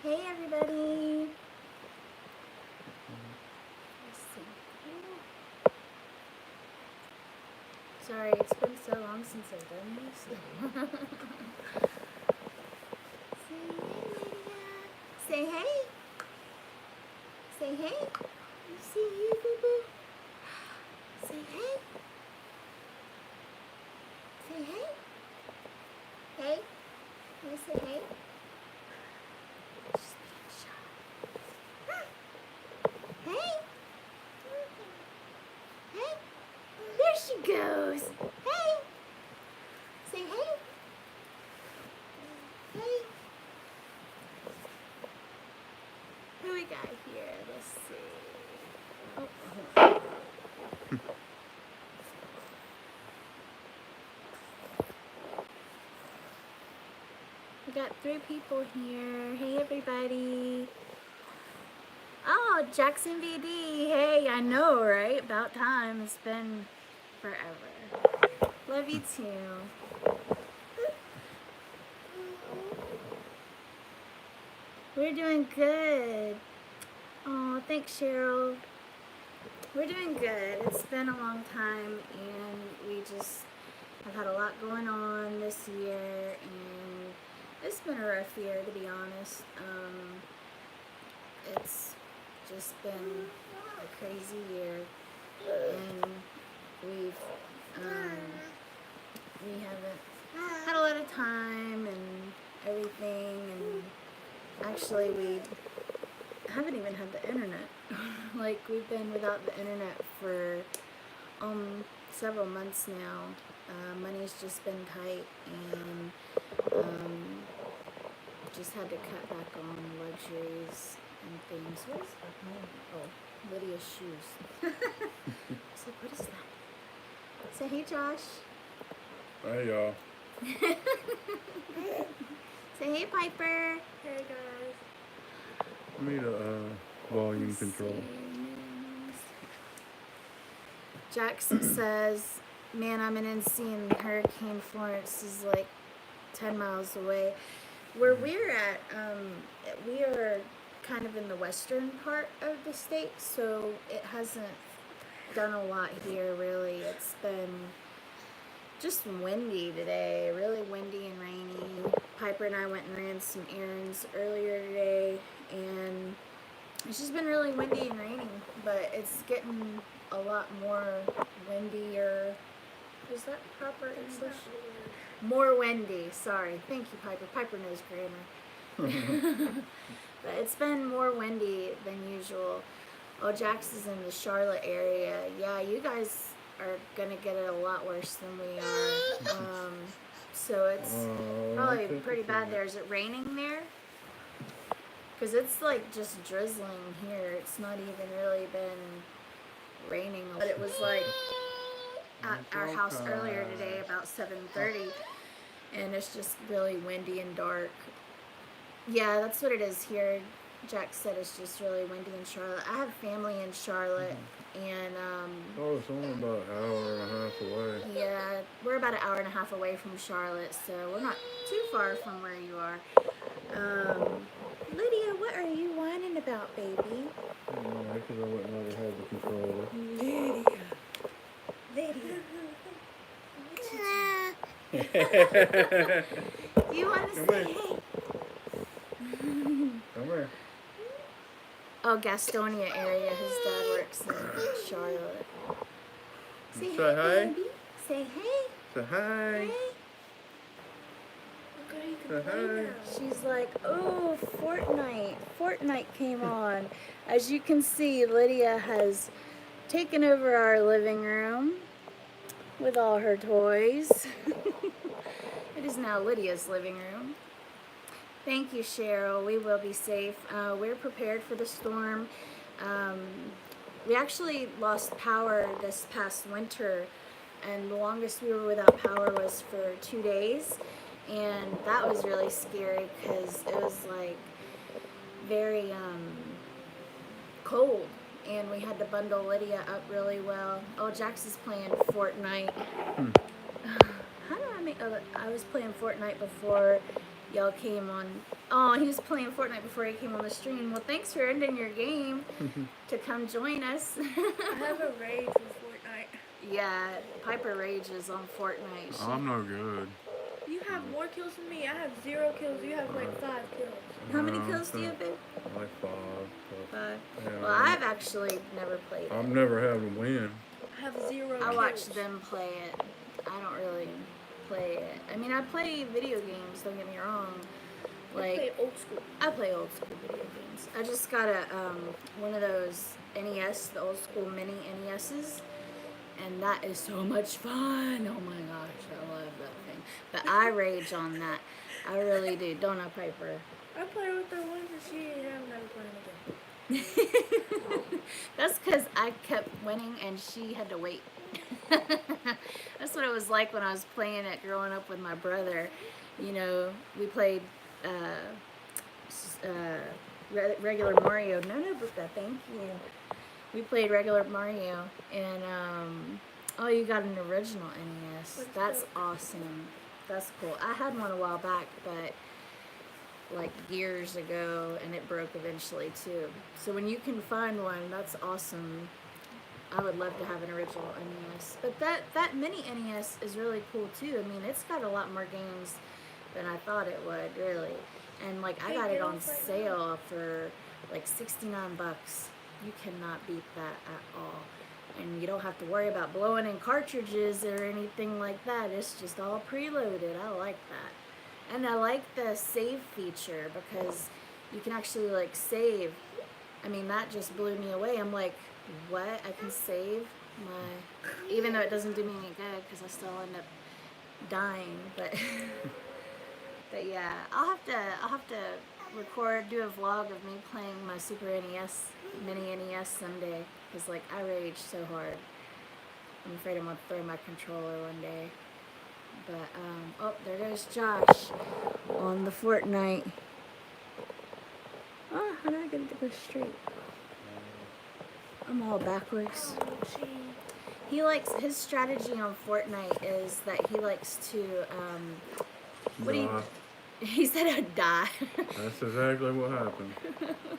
Hey everybody. Let's see. Sorry, it's been so long since I've done this. Say hey, Lydia. Say hey. Say hey. You see you, boo boo. Say hey. Say hey. Hey. Can you say hey? She's being shy. Hey. Hey. There she goes. Hey. Say hey. Hey. Who we got here? Let's see. Oh, hold on. We got 3 people here. Hey everybody. Oh, Jackson VD. Hey, I know, right? About time. It's been forever. Love you too. We're doing good. Oh, thanks, Cheryl. We're doing good. It's been a long time, and we just have had a lot going on this year, and it's been a rough year, to be honest. It's just been a crazy year, and we haven't had a lot of time and everything, and actually we haven't even had the internet. Like, we've been without the internet for several months now. Money's just been tight, and just had to cut back on luxuries and things. What is that? Oh, Lydia's shoes. It's like, what is that? Say hey, Josh. Hey, y'all. Say hey, Piper. Hey guys. I need a volume control. Jackson says, man, I'm in NC and Hurricane Florence is like 10 miles away. Where we're at, we are kind of in the western part of the state, so it hasn't done a lot here, really. It's been just windy today, really windy and rainy. Piper and I went and ran some errands earlier today, and it's just been really windy and raining, but it's getting a lot more windier. Is that proper English? More windy, sorry. Thank you, Piper. Piper knows grammar. But it's been more windy than usual. Oh, Jax is in the Charlotte area. Yeah, you guys are gonna get it a lot worse than we are. So it's probably pretty bad there. Is it raining there? Because it's like just drizzling here. It's not even really been raining. But it was like at our house earlier today about 7:30, and it's just really windy and dark. Yeah, that's what it is here. Jack said it's just really windy in Charlotte. I have family in Charlotte, and Oh, it's only about an hour and a half away. yeah, we're about an hour and a half away from Charlotte, so we're not too far from where you are. Lydia, what are you whining about, baby? Because I wouldn't let her have the controller. Lydia. You want to say hey? Come here. Oh, Gastonia area. His dad works in Charlotte. Say Say hi. baby. Say hey. Say hi. Hey. Say hi. She's like, oh, Fortnite came on. As you can see, Lydia has taken over our living room with all her toys. It is now Lydia's living room. Thank you, Cheryl. We will be safe. We're prepared for the storm. We actually lost power this past winter, and the longest we were without power was for 2 days. And that was really scary because it was like very cold, and we had to bundle Lydia up really well. Oh, Jax is playing Fortnite. How do I make? Oh, I was playing Fortnite before, y'all came on. Oh, he was playing Fortnite before he came on the stream. Well, thanks for ending your game to come join us. I have a rage with Fortnite. Yeah, Piper rages on Fortnite. She, I'm no good. You have more kills than me. I have 0 kills. You have like 5 kills. how many kills do you have, babe? Like 5. But, 5. yeah, Well, I've actually never played it. I've never had a win. I have 0 I kills. watch them play it. I don't really play it. I mean, I play video games. Don't get me wrong. I play old school. I play old school video games. I just got a one of those NES, the old school mini NESs, and that is so much fun. Oh my gosh, I love that thing. But I rage on that. I really do. Don't I, Piper? I play with her once and she and I'm never playing again. That's because I kept winning and she had to wait. That's what it was like when I was playing it growing up with my brother. You know, we played regular Mario. No, Brooke, thank you. We played regular Mario, and oh, you got an original NES. That's awesome. That's cool. I had one a while back, but like years ago, and it broke eventually too. So when you can find one, that's awesome. I would love to have an original NES. But that mini NES is really cool too. I mean, it's got a lot more games than I thought it would, really. And like I got it on sale for like 69 bucks. You cannot beat that at all. And you don't have to worry about blowing in cartridges or anything like that. It's just all preloaded. I like that. And I like the save feature because you can actually like save. I mean, that just blew me away. I'm like, what? I can save my, even though it doesn't do me any good because I still end up dying. But but yeah, I'll have to do a vlog of me playing my Super NES, mini NES someday. Cause like I rage so hard. I'm afraid I'm gonna throw my controller one day. But oh, there goes Josh on the Fortnite. Oh, how did I get it to go straight? I'm all backwards. He likes, his strategy on Fortnite is that he likes to he said I'd die. That's exactly what happened.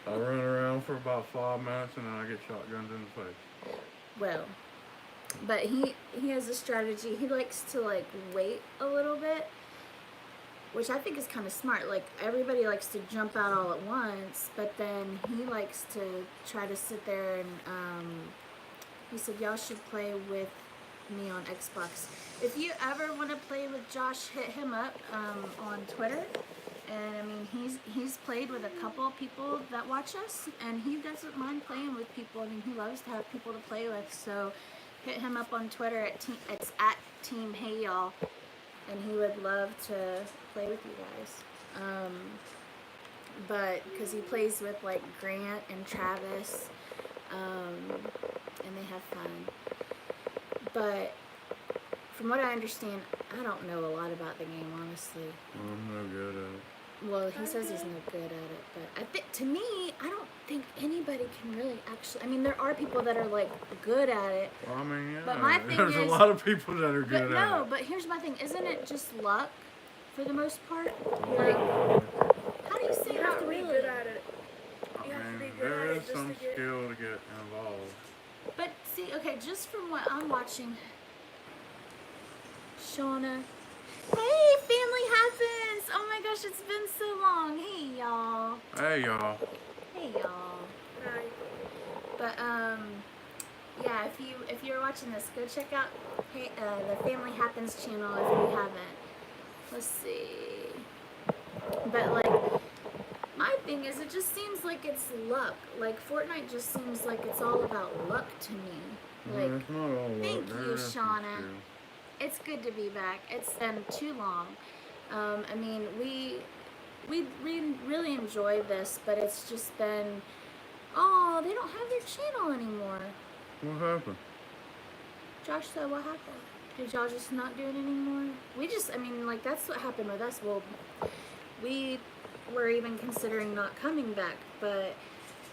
I run around for about 5 minutes and then I get shotgunned in the face. Well, but he has a strategy. He likes to like wait a little bit, which I think is kind of smart. Like everybody likes to jump out all at once, but then he likes to try to sit there and he said y'all should play with me on Xbox. If you ever want to play with Josh, hit him up on Twitter. And I mean, he's played with a couple of people that watch us, and he doesn't mind playing with people. I mean, he loves to have people to play with. So hit him up on Twitter it's at Team Hey Y'all, and he would love to play with you guys. But because he plays with like Grant and Travis, and they have fun. But from what I understand, I don't know a lot about the game, honestly. I'm no good at it. Well, he says he's no good at it, but I think, to me, I don't think anybody can really actually. I mean, there are people that are like good at it. Well, I mean, yeah. But my thing there's is, a lot of people that are good but at no, it. but here's my thing: isn't it just luck for the most part? Like, how do you say You not have to be really? good at it. I You have to be mean, good at there it is just some to get. skill to get involved. But see, okay, just from what I'm watching, Shauna. Hey, family happens! Oh my gosh, it's been so long. Hey, y'all. Hey, y'all. Hey, y'all. Hi. But yeah, if you're watching this, go check out the Family Happens channel if you haven't. Let's see. But like, my thing is, it just seems like it's luck. Like Fortnite just seems like it's all about luck to me. Like, It's not all luck. thank There you, is some Shauna. skill. It's good to be back. It's been too long. I mean, we really enjoy this, but it's just been, oh, they don't have their channel anymore. What happened? Josh said, what happened? Did y'all just not do it anymore? I mean, like, that's what happened with us. Well, we were even considering not coming back, but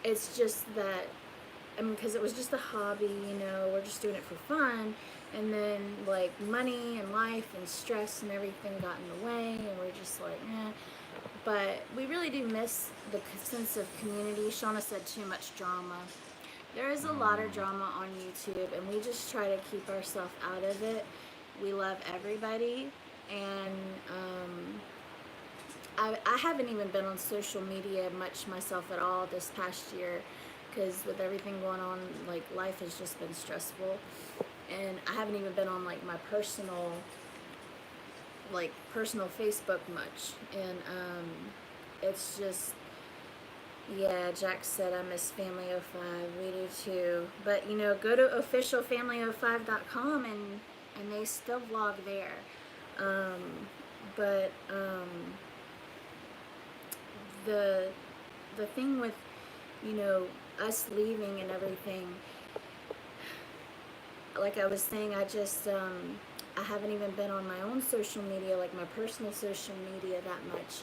it's just that, I mean, because it was just a hobby, you know, we're just doing it for fun. And then, like, money and life and stress and everything got in the way, and we're just like, eh. but we really do miss the sense of community. Shauna said too much drama. There is a lot of drama on YouTube, and we just try to keep ourselves out of it. We love everybody, and I haven't even been on social media much myself at all this past year, because with everything going on, like, life has just been stressful, and I haven't even been on like my personal Facebook much, and it's just, yeah, Jack said I miss Family 05. We do too. But you know, go to officialfamily05.com and they still vlog there. But the thing with, you know, us leaving and everything, like I was saying, I haven't even been on my own social media, like my personal social media, that much,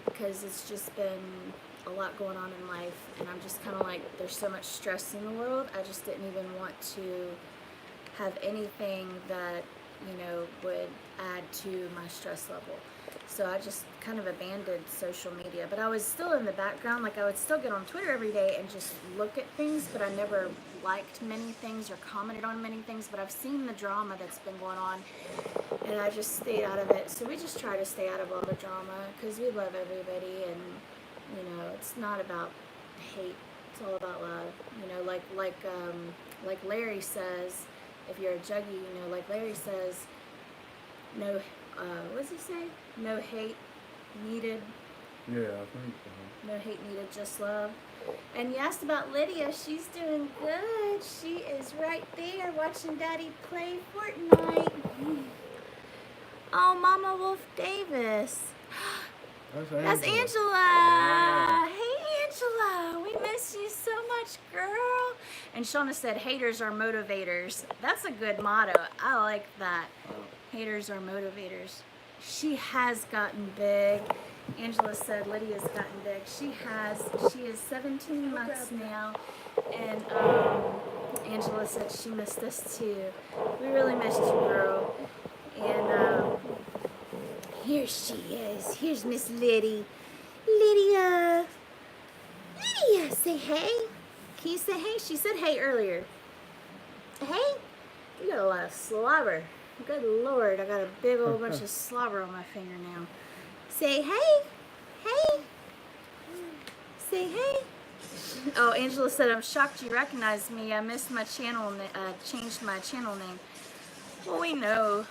because it's just been a lot going on in life, and I'm just kind of like, there's so much stress in the world. I just didn't even want to have anything that, you know, would add to my stress level. So I just kind of abandoned social media, but I was still in the background. Like, I would still get on Twitter every day and just look at things, but I never liked many things or commented on many things. But I've seen the drama that's been going on, and I just stayed out of it. So we just try to stay out of all the drama, because we love everybody, and you know, it's not about hate. It's all about love. You know, like Larry says, if you're a juggy, you know, like Larry says, no, what does he say? No hate needed. Yeah, I think so. No hate needed, just love. And you asked about Lydia. She's doing good. She is right there watching Daddy play Fortnite. Oh, Mama Wolf Davis. That's Angela. Hey, Angela. We miss you so much, girl. And Shauna said, haters are motivators. That's a good motto. I like that. Haters are motivators. She has gotten big. Angela said Lydia's gotten big. She has. She is 17 months now. And Angela said she missed us too. We really missed you, girl. And here she is. Here's Miss Liddy. Lydia. Lydia, say hey. Can you say hey? She said hey earlier. Hey? You got a lot of slobber. Good Lord, I got a big old bunch of slobber on my finger now. Say hey. Hey. Say hey. Oh, Angela said, I'm shocked you recognized me. I missed my channel, changed my channel name. Well, we know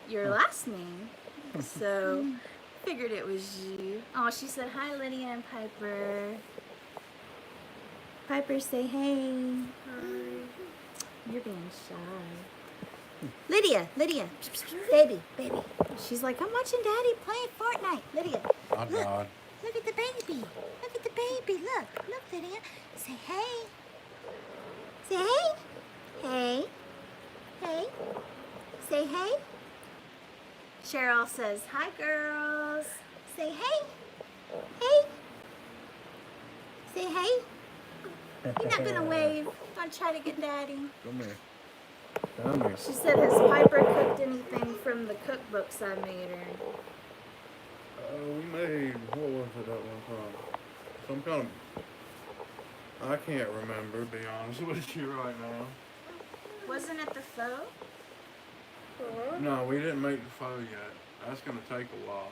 your last name, so figured it was you. Oh, she said, hi, Lydia and Piper. Piper, say hey. Hi. You're being shy. Lydia, baby. She's like, I'm watching Daddy play Fortnite. Lydia, Oh, God. look at the baby. Look at the baby. Look, Lydia. Say hey. Say hey. Hey. Hey. Say hey. Cheryl says, hi, girls. Say hey. Hey. Say hey. You're not gonna wave. Don't try to get Daddy. Come here. Come here. She said, has Piper cooked anything from the cookbooks I made her? We made, what was it that one time? Some kind of, I can't remember, to be honest with you right now. Wasn't it the pho? No, we didn't make the pho yet. That's going to take a while.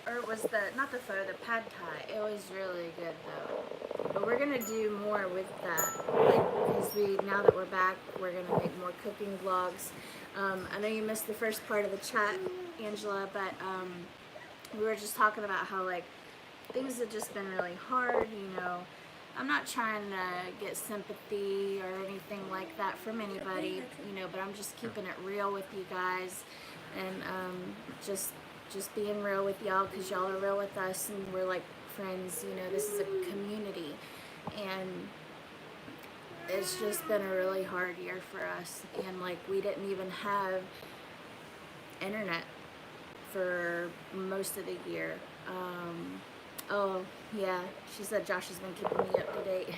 Or it was not the pho, the pad thai. It was really good though. But we're gonna do more with that, because now that we're back, we're gonna make more cooking vlogs. I know you missed the first part of the chat, Angela, but we were just talking about how, like, things have just been really hard. You know, I'm not trying to get sympathy or anything like that from anybody, you know, but I'm just keeping it real with you guys, and just being real with y'all, because y'all are real with us, and we're like friends. You know, this is a community, and it's just been a really hard year for us. And like, we didn't even have internet for most of the year. Oh yeah, she said Josh has been keeping me up to date.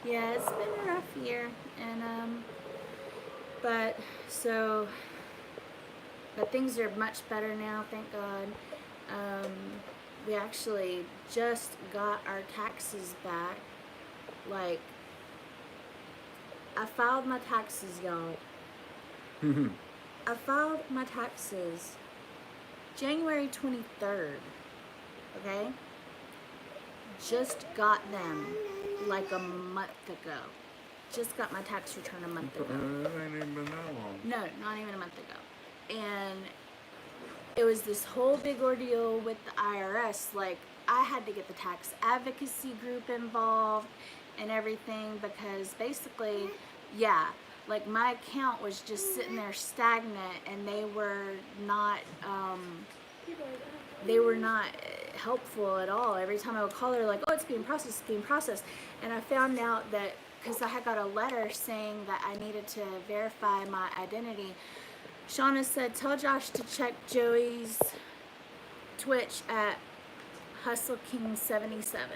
Yeah, it's been a rough year, and but things are much better now, thank God. we actually just got our taxes back. Like, I filed my taxes, y'all. I filed my taxes January 23rd. Okay? Just got them like a month ago. Just got my tax return a month ago. It ain't even been that long. No, not even a month ago. And it was this whole big ordeal with the IRS. Like, I had to get the tax advocacy group involved and everything because basically, yeah, like my account was just sitting there stagnant and they were not, helpful at all. Every time I would call her, like, oh, it's being processed. And I found out that because I had got a letter saying that I needed to verify my identity, Shauna said, tell Josh to check Joey's Twitch at Hustle King 77.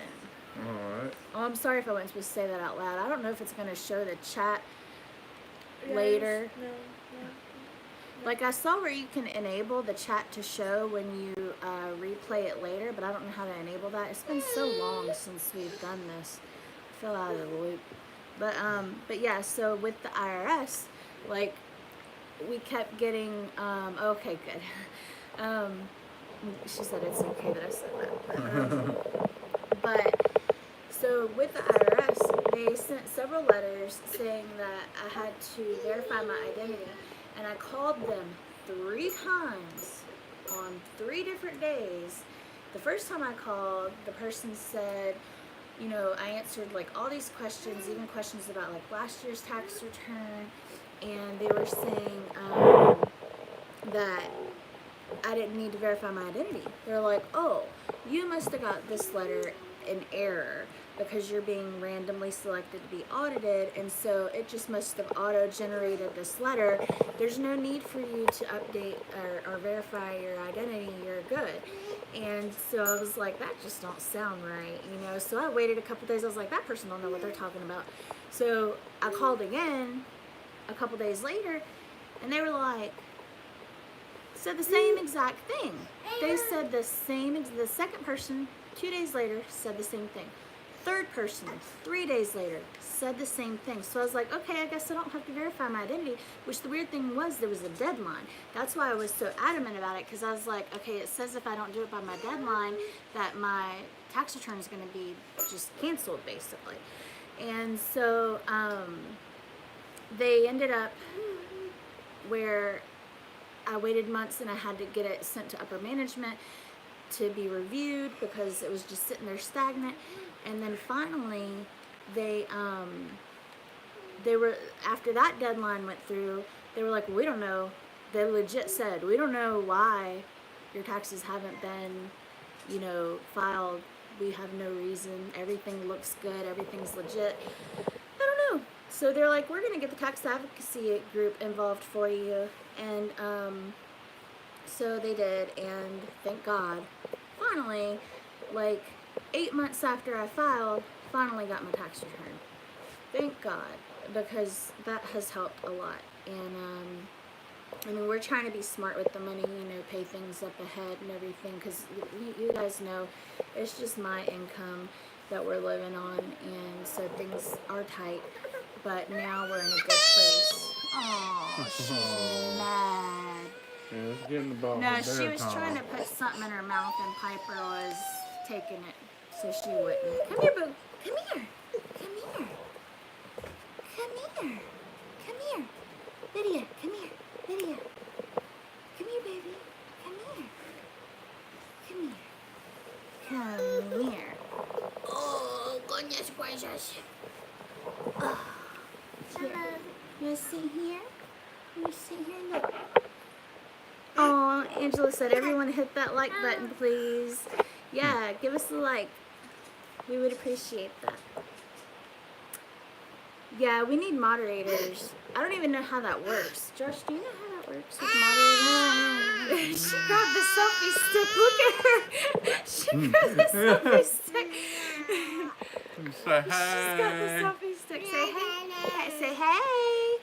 Alright. Oh, I'm sorry if I wasn't supposed to say that out loud. I don't know if it's going to show the chat later. No. Like, I saw where you can enable the chat to show when you replay it later, but I don't know how to enable that. It's been so long since we've done this. I fell out of the loop. But yeah, so with the IRS, like, we kept getting, okay, good. She said it's okay that I said that. But so with the IRS, they sent several letters saying that I had to verify my identity, and I called them 3 times on 3 different days. The first time I called, the person said, you know, I answered like all these questions, even questions about like last year's tax return, and they were saying that I didn't need to verify my identity. They're like, oh, you must have got this letter in error because you're being randomly selected to be audited, and so it just must have auto-generated this letter. There's no need for you to update or verify your identity. You're good. And so I was like, that just don't sound right, you know? So I waited a couple days. I was like, that person don't know what they're talking about. So I called again a couple days later, and they were like, said the same exact thing. They said the second person 2 days later said the same thing. Third person 3 days later said the same thing. So I was like, okay, I guess I don't have to verify my identity, which the weird thing was there was a deadline. That's why I was so adamant about it, because I was like, okay, it says if I don't do it by my deadline that my tax return is going to be just canceled basically. And so they ended up where I waited months and I had to get it sent to upper management to be reviewed because it was just sitting there stagnant. And then finally they were, after that deadline went through, they were like, we don't know. They legit said, we don't know why your taxes haven't been, you know, filed. We have no reason. Everything looks good. Everything's legit. I don't know. So they're like, we're going to get the tax advocacy group involved for you. And so they did, and thank God, finally, like 8 months after I filed, finally got my tax return. Thank God, because that has helped a lot. And I mean, we're trying to be smart with the money, you know, pay things up ahead and everything, because you guys know it's just my income that we're living on, and so things are tight. But now we're in a good place. Oh, she's mad. Yeah, it's getting about No, her she was bedtime. trying to put something in her mouth, and Piper was taking it so she wouldn't. Come here, boo. Come here. Come here. Come here. Come here. Lydia, come here. Lydia. Come here, baby. Come here. Come here. Come here. Oh, goodness gracious. Oh. Here. You see here? You see here? Look. Oh, Angela said, everyone hit that like button, please. Yeah, give us a like. We would appreciate that. Yeah, we need moderators. I don't even know how that works. Josh, do you know how that works with moderators? She grabbed the selfie stick. Look at her. She grabbed the selfie stick. Say hey. She's got the selfie stick. Say hey. Say hey.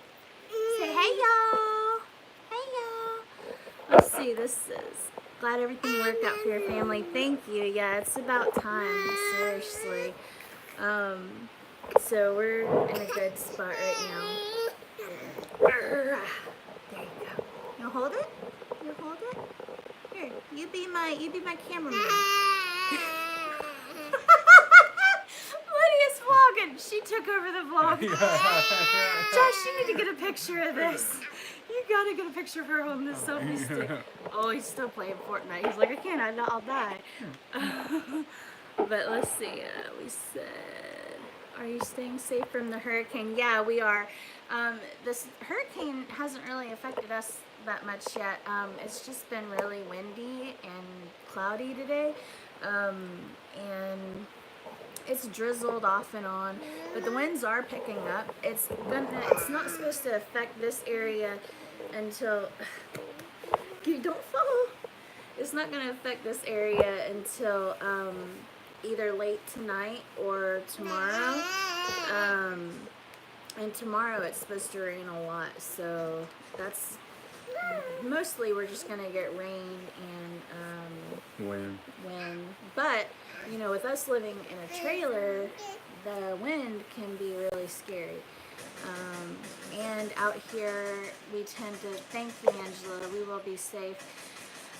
Say hey, y'all. Hey, y'all. Let's see. This is Glad everything worked out for your family. Thank you. Yeah, it's about time. Seriously. So we're in a good spot right now. There you go. You hold it? You hold it? Here, you be my cameraman. Lydia's vlogging. She took over the vlog. Josh, you need to get a picture of this. You gotta get a picture of her holding this selfie stick. Oh, he's still playing Fortnite. He's like, I can't, I'll die. But let's see, we said, are you staying safe from the hurricane? Yeah, we are. This hurricane hasn't really affected us that much yet. It's just been really windy and cloudy today. And it's drizzled off and on, but the winds are picking up. It's not supposed to affect this area until you don't fall. It's not going to affect this area until either late tonight or tomorrow. And tomorrow it's supposed to rain a lot, so that's mostly we're just going to get rain and Wind. But you know, with us living in a trailer, the wind can be really scary. And out here, we tend to, thank you, Angela, we will be safe.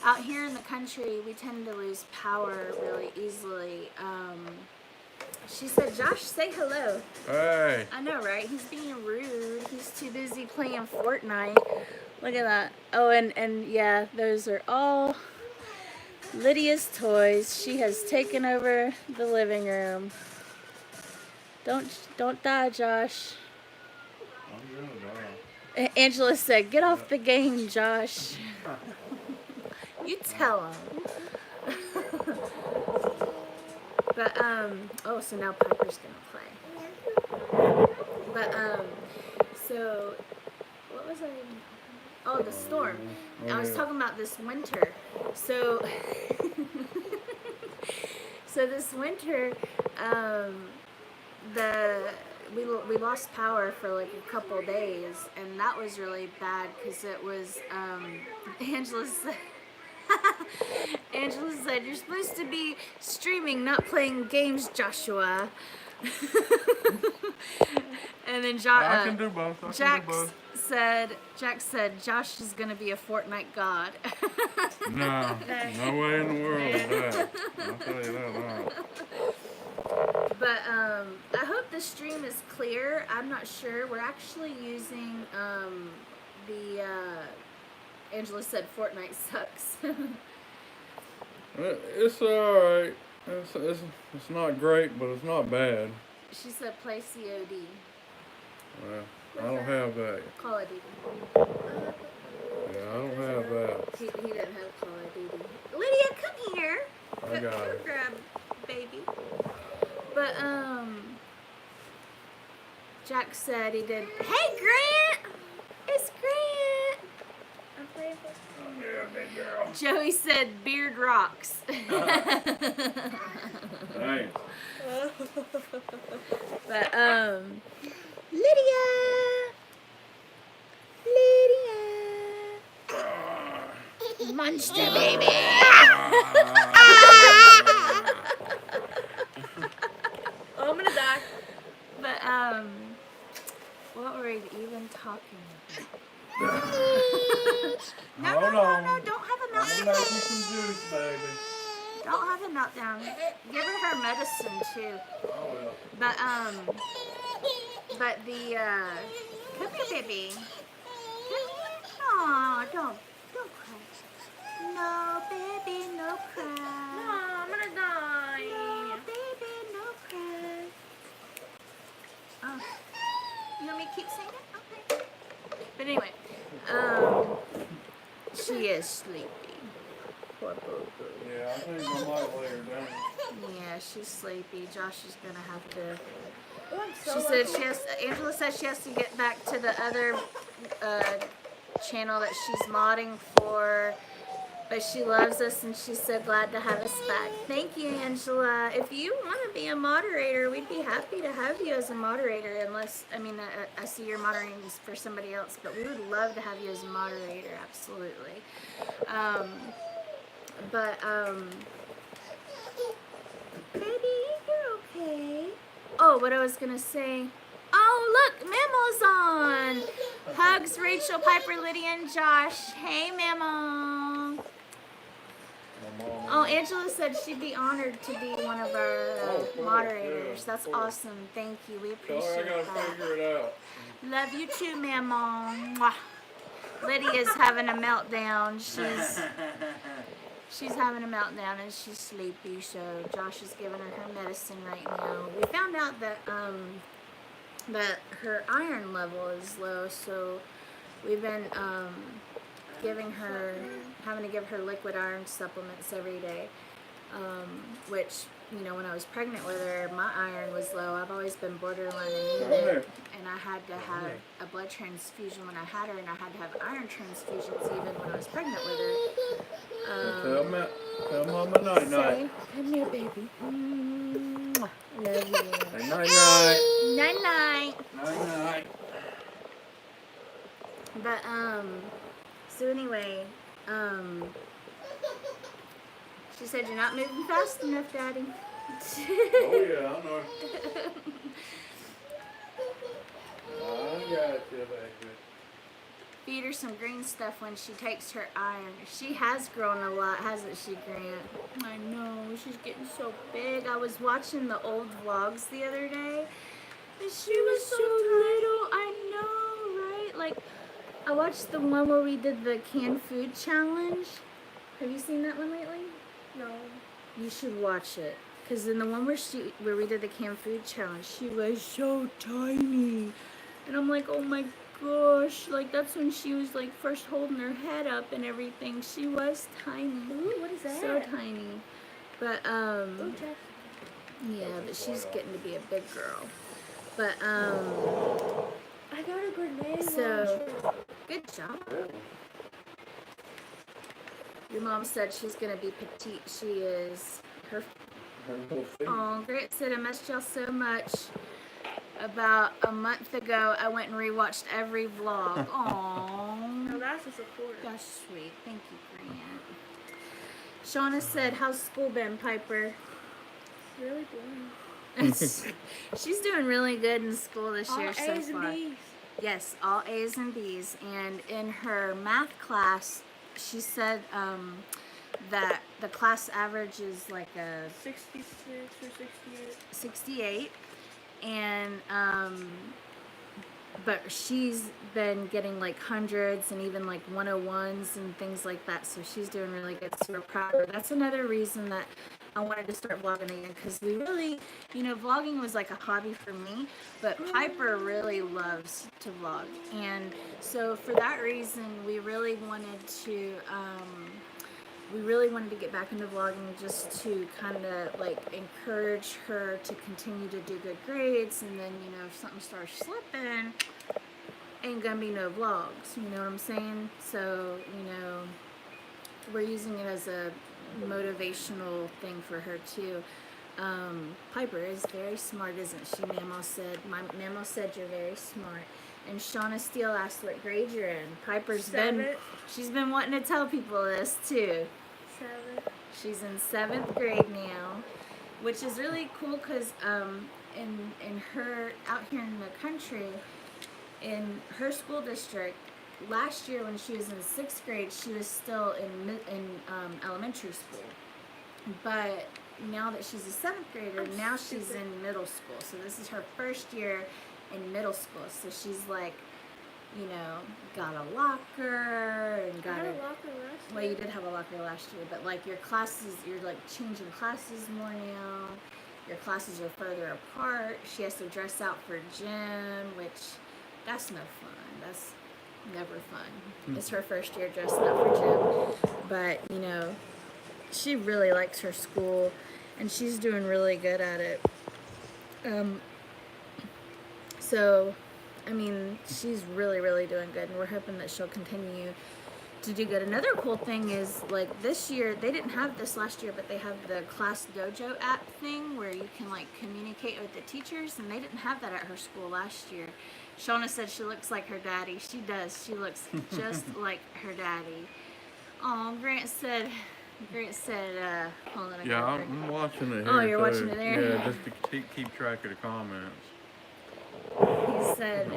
Out here in the country, we tend to lose power really easily. She said, Josh, say hello. Hey. I know, right? He's being rude. He's too busy playing Fortnite. Look at that. Oh, and yeah, those are all Lydia's toys. She has taken over the living room. Don't die, Josh. I'm gonna die. Angela said, get off the game, Josh. You tell him. But, oh, so now Piper's gonna play. But, so, what was I even talking about? Oh, the storm. I was talking about this winter. So, so this winter, we lost power for like a couple days, and that was really bad because it was, Angela said, you're supposed to be streaming, not playing games, Joshua. And then I can do both. Jack said, Josh is going to be a Fortnite god. No way in the world of that. I'll tell you that now. But I hope the stream is clear. I'm not sure. We're actually using Angela said Fortnite sucks. It's alright. It's not great, but it's not bad. She said play COD. Well, I don't have that. Call of Duty. Yeah, I don't have that. He didn't have Call of Duty. Lydia, come here. I got Come it. grab baby. But Jack said he did. Hey Grant, it's Grant. I'm playing for Yeah, big girl. Joey said beard rocks. Thanks. But Lydia, monster baby. Oh, I'm gonna die. But what were we even talking about? No, Hold on. don't have a I'm gonna make you meltdown. some juice, baby. Don't have a meltdown. Give her medicine too. Oh, well. But the come here, baby. Come here. Aw, don't cry. No, baby, no No, cry. I'm gonna die. No, baby, no cry. Oh, you want me to keep singing? Okay. But anyway, she is sleepy. Poor boo boo. Yeah, I think I might lay her down. Yeah, she's sleepy. Josh is gonna have to. Oh, I'm so She said lucky. Angela says she has to get back to the other channel that she's modding for, but she loves us and she's so glad to have us back. Thank you, Angela. If you want to be a moderator, we'd be happy to have you as a moderator. Unless, I mean, I see you're moderating for somebody else, but we would love to have you as a moderator, absolutely. But baby, you're okay. Oh, what I was gonna say. Oh, look, Mammo's on. Hugs, Rachel, Piper, Lydia, and Josh. Hey, Mammo. My mom. Oh, Angela said she'd be honored to be one of our Oh, cool, moderators. yeah, That's cool. awesome. Thank you. We Tell her I appreciate gotta that. figure it out. Love you too, Mammo. Mwah. Lydia's having a meltdown. She's having a meltdown and she's sleepy. So Josh is giving her medicine right now. We found out that that her iron level is low, so we've been having to give her liquid iron supplements every day, which, you know, when I was pregnant with her, my iron was low. I've always been borderline anemic, and I had to have a blood transfusion when I had her, and I had to have iron transfusions even when I was pregnant with her. Tell Mama night night. Come here, baby. Mwah. Love you. Night night. Night night. Night night. But so anyway, she said you're not moving fast enough, Daddy. Oh yeah, I know. I got you, baby. Feed her some green stuff when she takes her iron. She has grown a lot, hasn't she, Grant? I know, she's getting so big. I was watching the old vlogs the other day, and she was so little. I know, right? Like, I watched the one where we did the canned food challenge. Have you seen that one lately? No. You should watch it. Because in the one where we did the canned food challenge, she was so tiny. And I'm like, oh my gosh. Like, that's when she was, like, first holding her head up and everything. She was tiny. Ooh, what is that? So tiny. But, Ooh, Jack. yeah, but she's getting to be a big girl. But, I got a grenade so, launcher. good job. Your mom said she's going to be petite. She is. Her Oh, Grant said I missed y'all so much. About a month ago, I went and rewatched every vlog. Aww. No, that's a supporter. That's sweet. Thank you, Grant. Shauna said, how's school been, Piper? It's really boring. She's doing really good in school this year All so A's far. and B's. Yes, all A's and B's. And in her math class, she said that the class average is like a 66 or 68. 68, and but she's been getting like hundreds and even like 101s and things like that, so she's doing really good. So we're proud of her. That's another reason that I wanted to start vlogging again, because we really, you know, vlogging was like a hobby for me, but Piper really loves to vlog, and so for that reason we really wanted to get back into vlogging, just to kind of like encourage her to continue to do good grades, and then, you know, if something starts slipping, ain't gonna be no vlogs, you know what I'm saying? So, you know, we're using it as a motivational thing for her too. Piper is very smart, isn't she? Mamo said you're very smart. And Shauna Steele asked what grade you're in. She's been wanting to tell people this too. 7. She's in 7th grade now, which is really cool because in her, out here in the country, in her school district, last year when she was in 6th grade, she was still in elementary school. But now that she's a 7th grader, now she's in middle school. So this is her first year in middle school. So she's like, you know, got a locker and got I had a a locker last well, year. you did have a locker last year, but like your classes, you're like changing classes more now. Your classes are further apart. She has to dress out for gym, which that's no fun. That's never fun. It's her first year dressing up for gym, but you know, she really likes her school, and she's doing really good at it. So, I mean, she's really, really doing good, and we're hoping that she'll continue to do good. Another cool thing is, like, this year, they didn't have this last year, but they have the Class Dojo app thing where you can, like, communicate with the teachers, and they didn't have that at her school last year. Shauna said she looks like her daddy. She does. She looks just like her daddy. Oh, Grant said Grant said, hold on, I Yeah, got I'm watching it here. Oh, you're too. watching it there? Yeah, just to keep track of the comments. He said,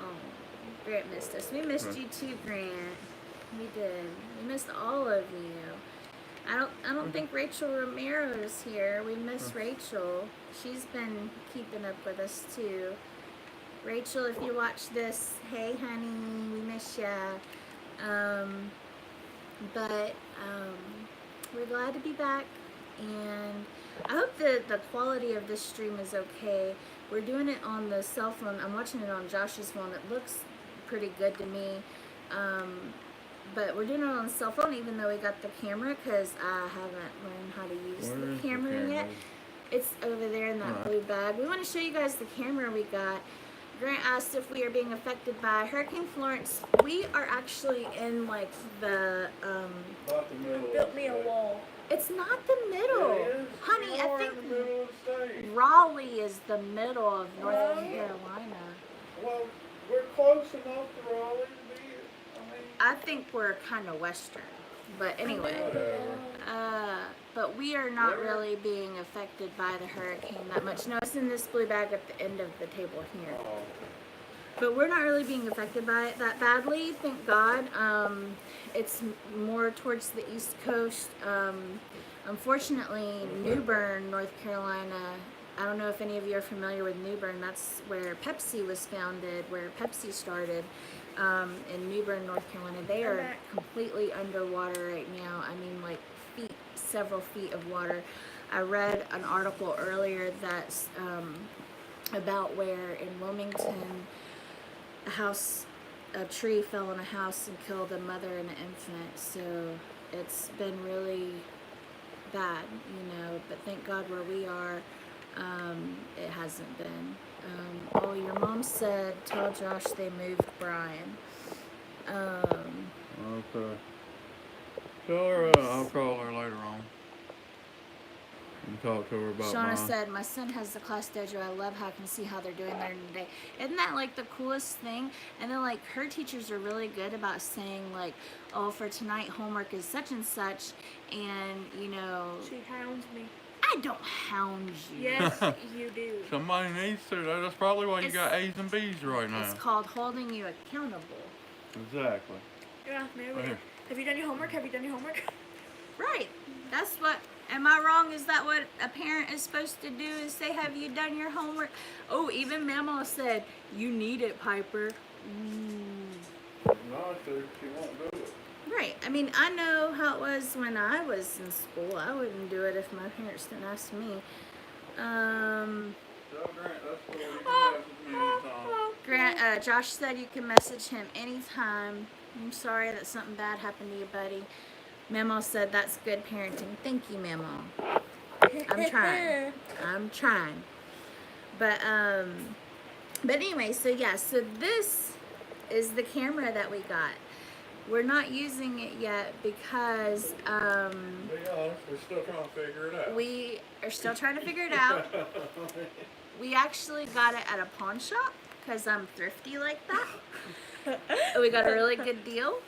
oh, Grant missed us. We missed you too, Grant. We did. We missed all of you. I don't think Rachel Romero is here. We miss Rachel. She's been keeping up with us too. Rachel, if you watch this, hey honey, we miss ya. But we're glad to be back, and I hope the quality of this stream is okay. We're doing it on the cell phone. I'm watching it on Josh's phone. It looks pretty good to me. But we're doing it on the cell phone, even though we got the camera, because I haven't learned how to use Where the is camera yet. It's over there in that blue bag. We want to show you guys the camera we got. Grant asked if we are being affected by Hurricane Florence. We are actually in like the About the middle. Built me a wall. it's not the middle. It is. Honey, You I are think in the middle of the state. Raleigh is the middle of North Well, Carolina. Well, we're close enough to Raleigh to be. I think we're kind of western. But anyway, but we are not really being affected by the hurricane that much. No, it's in this blue bag at the end of the table here. But we're not really being affected by it that badly, thank God. It's more towards the East Coast. Unfortunately, New Bern, North Carolina, I don't know if any of you are familiar with New Bern. That's where Pepsi was founded, where Pepsi started. In New Bern, North Carolina, they are completely underwater right now. I mean, like feet, several feet of water. I read an article earlier that's about where in Wilmington, a tree fell on a house and killed a mother and an infant. So it's been really bad, you know. But thank God where we are, it hasn't been. Oh, your mom said, tell Josh they moved Brian. Okay. Tell her I'll call her later on and talk to her about Shauna mine. said, my son has the class dojo. I love how I can see how they're doing there today. Isn't that like the coolest thing? And then like her teachers are really good about saying like, oh, for tonight homework is such and such, and you know. She hounds me. I don't hound you. Yes, you do. Somebody needs to. That's probably why you It's- got A's and B's right now. It's called holding you accountable. Exactly. Yeah, maybe. Right here. Have you done your homework? Have you done your homework? Right. That's what. Am I wrong? Is that what a parent is supposed to do? Is say, have you done your homework? Oh, even Mama said, you need it, Piper. No, she won't do it. Right. I mean, I know how it was when I was in school. I wouldn't do it if my parents didn't ask me. Tell Grant that's what you can message me anytime. Grant, Josh said you can message him anytime. I'm sorry that something bad happened to you, buddy. Memo said that's good parenting. Thank you, Memo. I'm trying. I'm trying. But anyway, so yeah, so this is the camera that we got. We're not using it yet because Be honest, we're still trying to figure it out. we are still trying to figure it out. We actually got it at a pawn shop because I'm thrifty like that. We got a really good deal.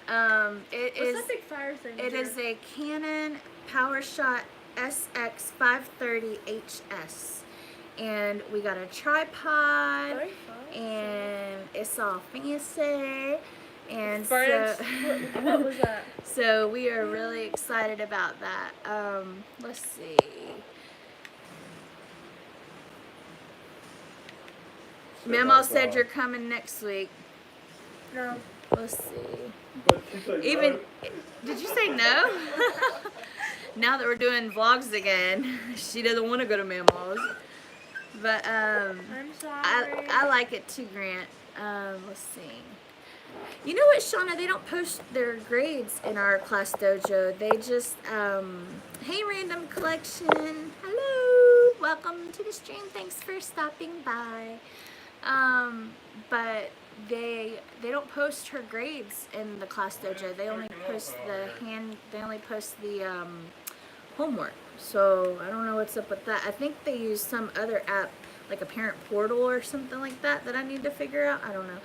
It What's is that big fire thing? it is a Canon PowerShot SX530 HS, and we got a tripod, and it's all fancy. And France. What was that? so we are really excited about that. Let's see. Memo said you're coming next week. No. Let's see. But she said Even no. did you say no? Now that we're doing vlogs again, she doesn't want to go to Memo's. But I'm sorry. I like it too, Grant. Let's see. You know what, Shauna? They don't post their grades in our class dojo. They just, hey, Random Collection. Hello. Welcome to the stream. Thanks for stopping by. But they don't post her grades in the class dojo. They only post they only post the homework. So I don't know what's up with that. I think they use some other app, like a parent portal or something like that, that I need to figure out. I don't know.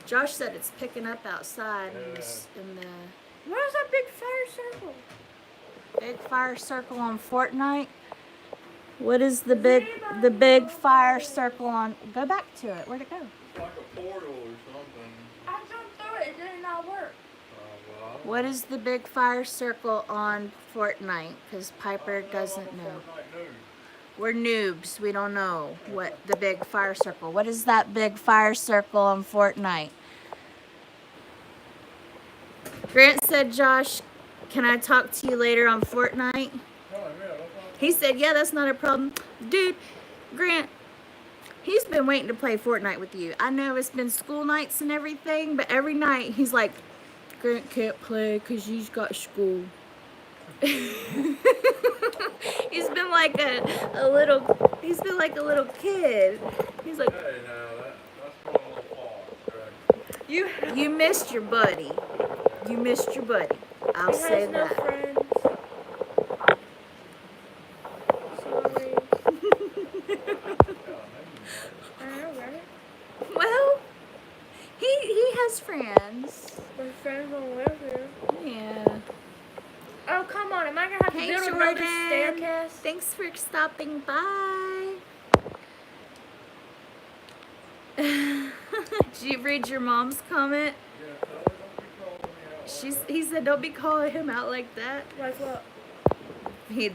Josh said it's picking up outside in Where's that big fire circle? Big fire circle on Fortnite. What is the big fire circle on? Go back to it. Where'd it go? It's like a portal or something. I jumped through it. It did not work. Well, What is the big fire circle on Fortnite? Because Piper doesn't I'm a know. Fortnite noob. We're noobs. We don't know what the big fire circle. What is that big fire circle on Fortnite? Grant said, Josh, can I talk to you later on Fortnite? Oh, yeah, that's not He said, yeah, that's not a problem. Dude, Grant, he's been waiting to play Fortnite with you. I know it's been school nights and everything, but every night he's like, Grant can't play because he's got school. He's been like a little kid. He's like, Hey, now that's going a little far, Greg. you missed your buddy. You missed your buddy. I'll He say has no that. friends. Sorry. I know, right? Well, he has friends. My friends don't live here. Yeah. Oh, come on. Am I going to have to Hey, build another Jordan. staircase? Thanks for stopping by. Did you read your mom's comment? Yeah, tell her don't be calling me out. He said, "Don't be calling him out like that. Like what?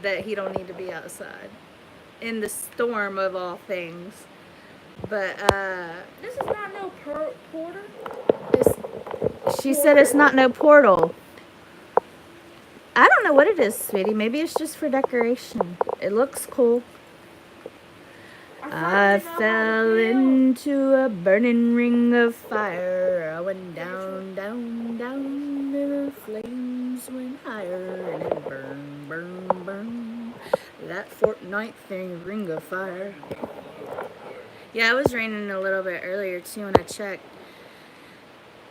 That he don't need to be outside in the storm of all things." But This is not no porter. she said it's not no portal. I don't know what it is, sweetie. Maybe it's just for decoration. It looks cool. I fell into a burning ring of fire. I went down, down, down, and the flames went higher, and it burned, burned, burned. That Fortnite thing, ring of fire. Yeah, it was raining a little bit earlier too when I checked.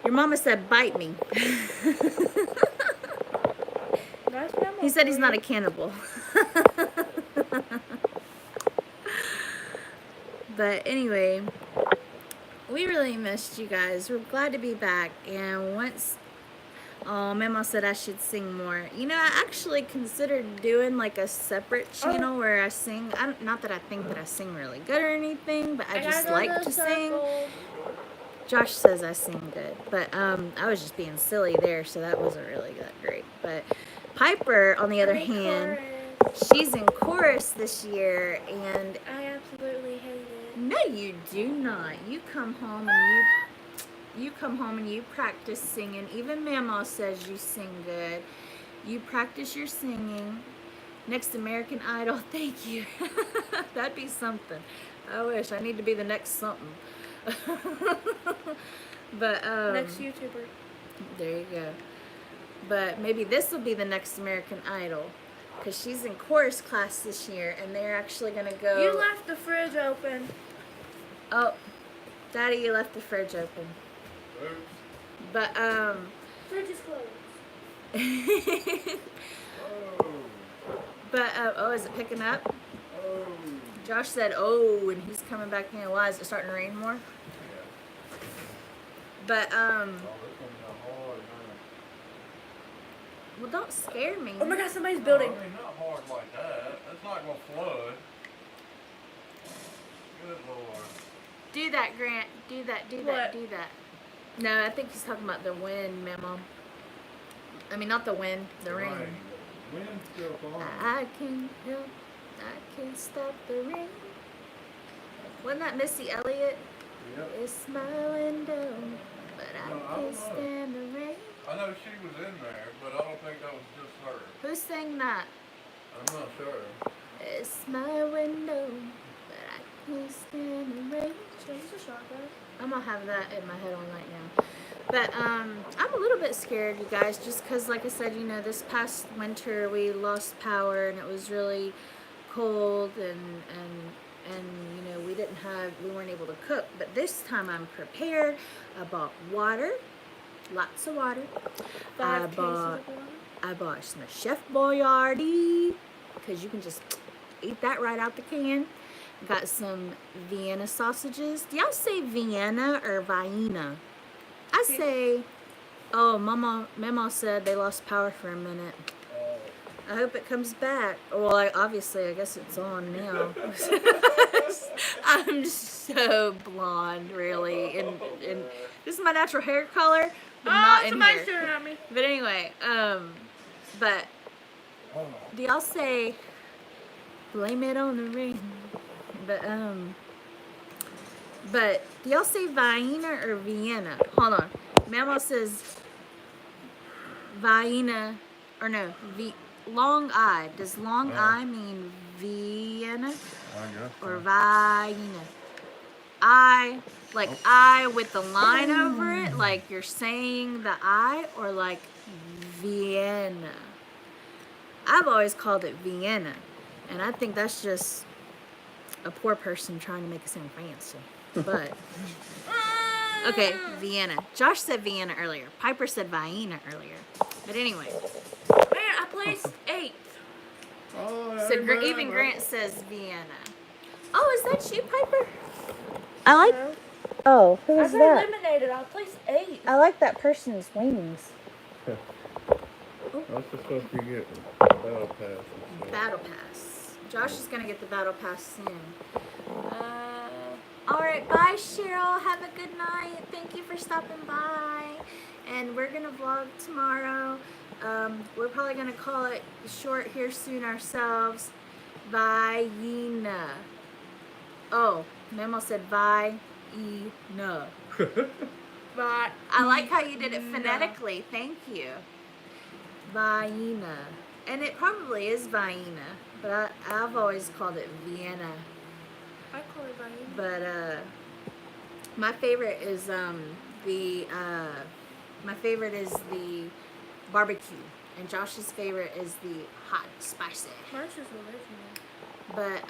Your mama said, bite me. He said he's not a cannibal. But anyway, we really missed you guys. We're glad to be back. And once, Memo said I should sing more. You know, I actually considered doing like a separate channel where I sing. Not that I think that I sing really good or anything, but I just like to sing. Josh says I sing good, but I was just being silly there, so that wasn't really that great. But Piper, on the other hand, she's in chorus this year, and I absolutely hate it. no, you do not. You come home and you practice singing. Even Mama says you sing good. You practice your singing. Next American Idol, thank you. That'd be something. I wish. I need to be the next something. But Next YouTuber. there you go. But maybe this will be the next American Idol, because she's in chorus class this year, and they're actually gonna go. You left the fridge open. Oh, Daddy, you left the fridge open. Oops. But Fridge is closed. Oh. Is it picking up? Oh. Josh said, "Oh," and he's coming back in. Why is it starting to rain more? Yeah. But Oh, this one's not hard, man. well, don't scare me. Oh my God, somebody's building. I mean, not hard like that. It's not gonna flood. Good Lord. Do that, Grant. Do that. Do What? that. Do that. No, I think he's talking about the wind, Memo. I mean, not the wind, the rain. Wind's still falling. I can't help, I can't stop the rain. Wasn't that Missy Elliott? Yep. It's my window, but I No, I can't don't know. stand the rain. I know she was in there, but I don't think that was just her. Who sang that? I'm not sure. It's my window, but I can't stand the rain. Change the shotgun. I'm gonna have that in my head all night now. But I'm a little bit scared, you guys, just because, like I said, you know, this past winter we lost power and it was really cold and you know, we weren't able to cook. But this time I'm prepared. I bought water, lots of water. 5 cases of water. I bought some Chef Boyardee, because you can just eat that right out the can. Got some Vienna sausages. Do y'all say Vienna or Vienna? I say Oh, Memo said they lost power for a minute. I hope it comes back. Well, obviously, I guess it's on now. I'm so blonde, really, and this is my natural hair color, but not in somebody's here. staring at me. But anyway, but do y'all say blame it on the rain? But do y'all say Vienna or Vienna? Hold on. Mama says Vienna, or no, long I. Does long I mean Vienna I guess. or Vienna? I, like I with the line over it, like you're saying the I, or like Vienna. I've always called it Vienna, and I think that's just a poor person trying to make it sound fancy. But okay, Vienna. Josh said Vienna earlier. Piper said Vienna earlier. But anyway, Man, I placed 8th. Oh, so even Grant says Vienna. Oh, is that you, Piper? I like. No. Oh, who I is got that? eliminated. I placed 8th. I like that person's wings. That's the stuff you get with battle pass and stuff. Battle pass. Josh is gonna get the battle pass soon. All right, bye, Cheryl. Have a good night. Thank you for stopping by. And we're gonna vlog tomorrow. We're probably gonna call it short here soon ourselves. Vienna. Oh, Memo said Vienna. But I like how you did it phonetically. Thank you. Vienna. And it probably is Vienna, but I've always called it Vienna. I call it Vienna. But my favorite is the barbecue, and Josh's favorite is the hot spicy. Mine's just original. But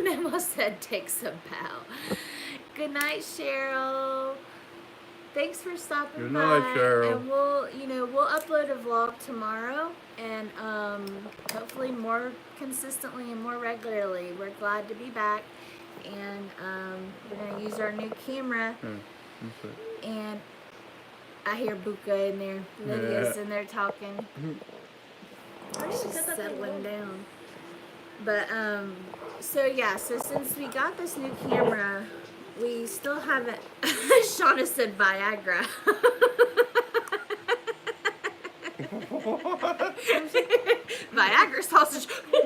Memo said take some bow. Good night, Cheryl. Thanks for stopping Good by. night, Cheryl. And we'll upload a vlog tomorrow, and hopefully more consistently and more regularly. We're glad to be back, and we're gonna use our new camera. And I hear Buka in there. Lydia's in there talking. She's settling down. But so since we got this new camera, we still haven't. Shauna said Viagra. Viagra sausage. We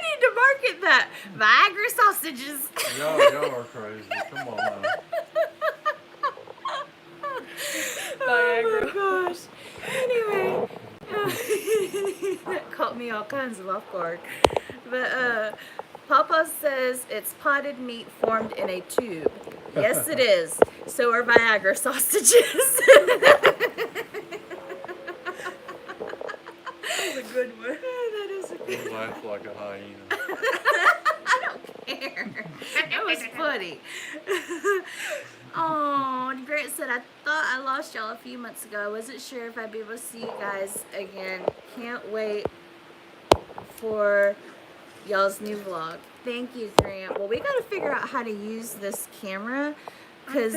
need to market that. Viagra sausages. Y'all are crazy. Come on now. Oh my gosh. Anyway, that caught me all kinds of off guard. But Papa says it's potted meat formed in a tube. Yes, it is. So are Viagra sausages. That was a good one. That is a good Don't laugh like a hyena. I don't care. That was funny. Oh, Grant said, I thought I lost y'all a few months ago. I wasn't sure if I'd be able to see you guys again. Can't wait for y'all's new vlog. Thank you, Grant. Well, we got to figure out how to use this camera because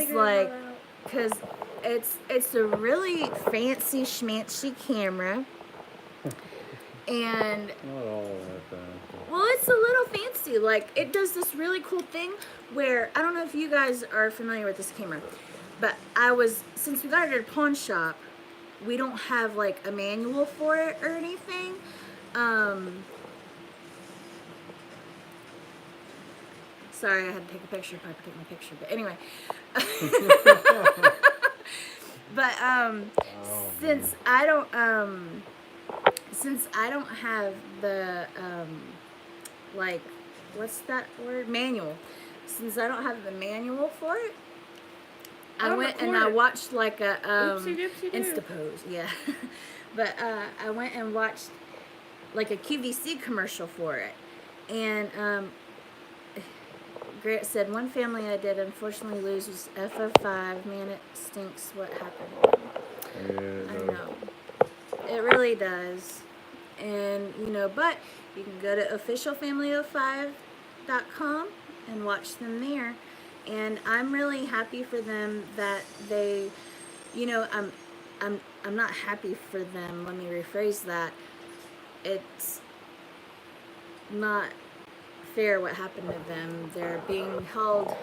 it's a really fancy schmancy camera. And Not all that fancy. well, it's a little fancy. Like, it does this really cool thing where, I don't know if you guys are familiar with this camera, but since we got it at a pawn shop, we don't have, like, a manual for it or anything. Sorry, I had to take a picture. Piper took my picture. But anyway. But, since I don't have the, like, what's that word? Manual. Since I don't have the manual for it, I went and I watched like a, Instapose, yeah. But, I went and watched like a QVC commercial for it. And, Grant said, one family I did unfortunately lose was F05. Man, it stinks what happened. Yeah, I know. It really does. And, but you can go to officialfamily05.com and watch them there. And I'm really happy for them that they, you know, I'm not happy for them. Let me rephrase that. It's not fair what happened to them. They're being held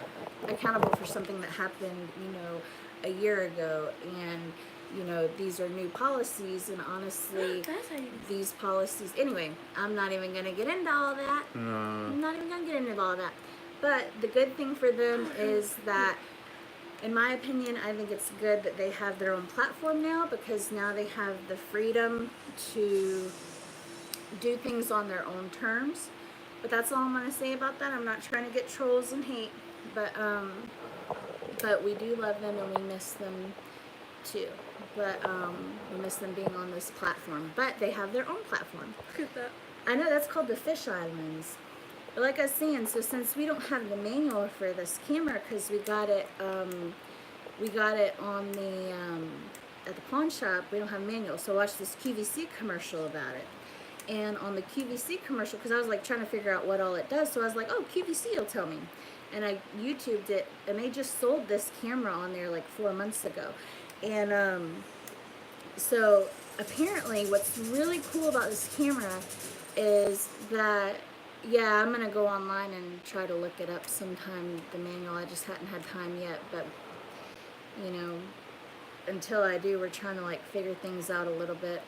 accountable for something that happened, you know, a year ago. And, you know, these are new policies. And honestly, That's how you. these policies, anyway, I'm not even going to get into all that. No. I'm not even going to get into all that. But the good thing for them is that, in my opinion, I think it's good that they have their own platform now, because now they have the freedom to do things on their own terms. But that's all I'm going to say about that. I'm not trying to get trolls and hate, but we do love them and we miss them too. But we miss them being on this platform. But they have their own platform. Look at that. I know that's called the Fish Islands. But like I was saying, so since we don't have the manual for this camera, because we got it on the at the pawn shop, we don't have a manual. So I watched this QVC commercial about it. And on the QVC commercial, because I was like trying to figure out what all it does, so I was like, oh, QVC will tell me. And I YouTubed it, and they just sold this camera on there like 4 months ago. And so apparently what's really cool about this camera is that, yeah, I'm going to go online and try to look it up sometime, the manual. I just hadn't had time yet, but, you know, until I do, we're trying to like figure things out a little bit.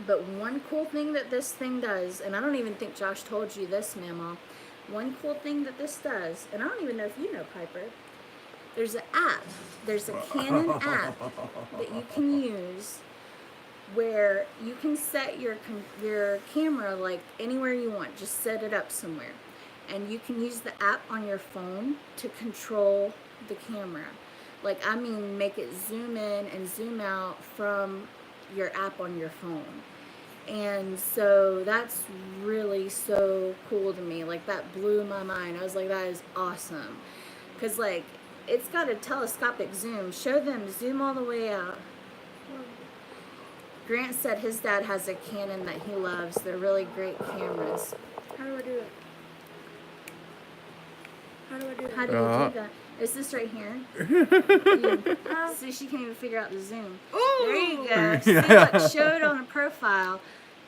But one cool thing that this thing does, and I don't even think Josh told you this, Mama. One cool thing that this does, and I don't even know if you know, Piper. There's an app. There's a Canon app that you can use where you can set your camera like anywhere you want. Just set it up somewhere. And you can use the app on your phone to control the camera. Like, I mean, make it zoom in and zoom out from your app on your phone. And so that's really so cool to me. Like, that blew my mind. I was like, that is awesome. Because, like, it's got a telescopic zoom. Show them, zoom all the way out. Grant said his dad has a Canon that he loves. They're really great cameras. How do I do it? How do I do it? How do you do that? Is this right here? See, she can't even figure out the zoom. There you go. See, look, show it on a profile.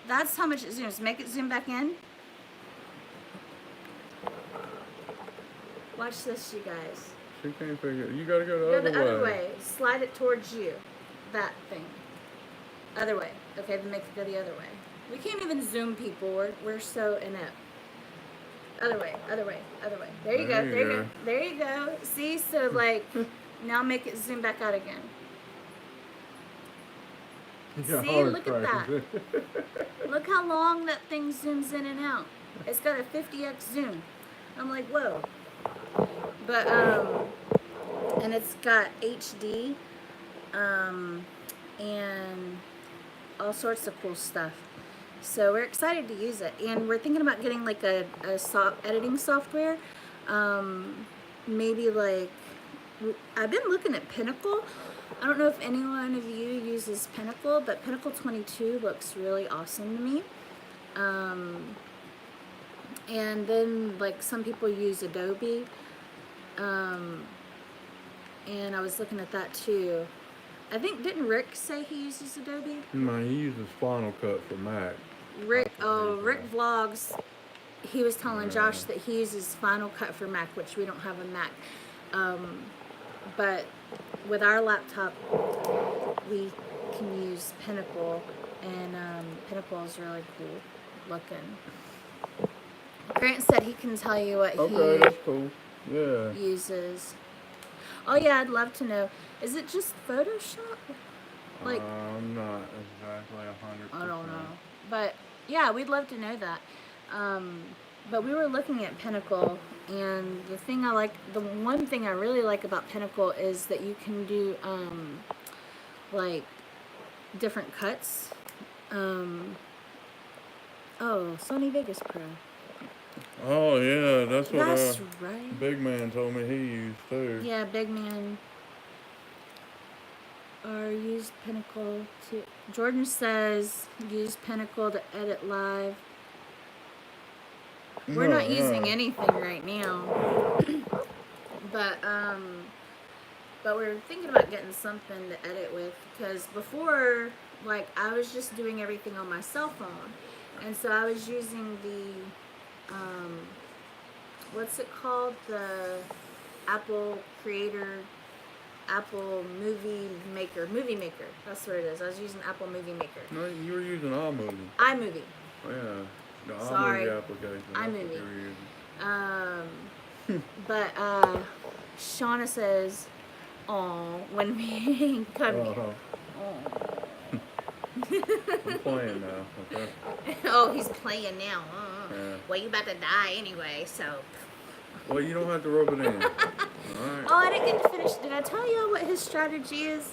That's how much it zooms. Make it zoom back in. Watch this, you guys. She can't figure it. You gotta go Go the the other way. Slide it towards you. That thing. Other way. Okay, then make it go the other way. We can't even zoom people. We're so inept. Other way, other way, other way. There you go, there you go. There you go. See, so like, now make it zoom back out again. Yeah, See, look at that. Look how long that thing zooms in and out. It's got a 50x zoom. I'm like, whoa. But, and it's got HD, and all sorts of cool stuff. So we're excited to use it, and we're thinking about getting like a editing software. Maybe like, I've been looking at Pinnacle. I don't know if any one of you uses Pinnacle, but Pinnacle 22 looks really awesome to me. And then like some people use Adobe, and I was looking at that too. I think, didn't Rick say he uses Adobe? No, he uses Final Cut for Mac. Rick Vlogs, he was telling Josh that he uses Final Cut for Mac, which we don't have a Mac. But with our laptop, we can use Pinnacle, and Pinnacle is really cool looking. Grant said he can tell you what Okay, that's cool. Yeah. he uses. Oh yeah, I'd love to know. Is it just Photoshop? Like, I'm not exactly 100%. I don't know. But yeah, we'd love to know that. But we were looking at Pinnacle, and the one thing I really like about Pinnacle is that you can do like different cuts. Sony Vegas Pro. Oh yeah, that's what That's right. Big Man told me he used too. Yeah, Big Man. Or use Pinnacle to. Jordan says use Pinnacle to edit live. We're not No, using no. anything right now. But we're thinking about getting something to edit with, because before, like, I was just doing everything on my cell phone, and so I was using the what's it called, the Apple Movie Maker. That's what it is. I was using Apple Movie Maker. No, you were using iMovie. iMovie. Oh, yeah. The Sorry. iMovie application. That's what iMovie. you were using. But Shauna says, "Oh," when we come here. Uh-huh. Oh. I'm playing now, okay? Oh, he's playing now. Yeah. Well, you about to die anyway, so. Well, you don't have to rub it in. Alright. Oh, I didn't get to finish. Did I tell you what his strategy is?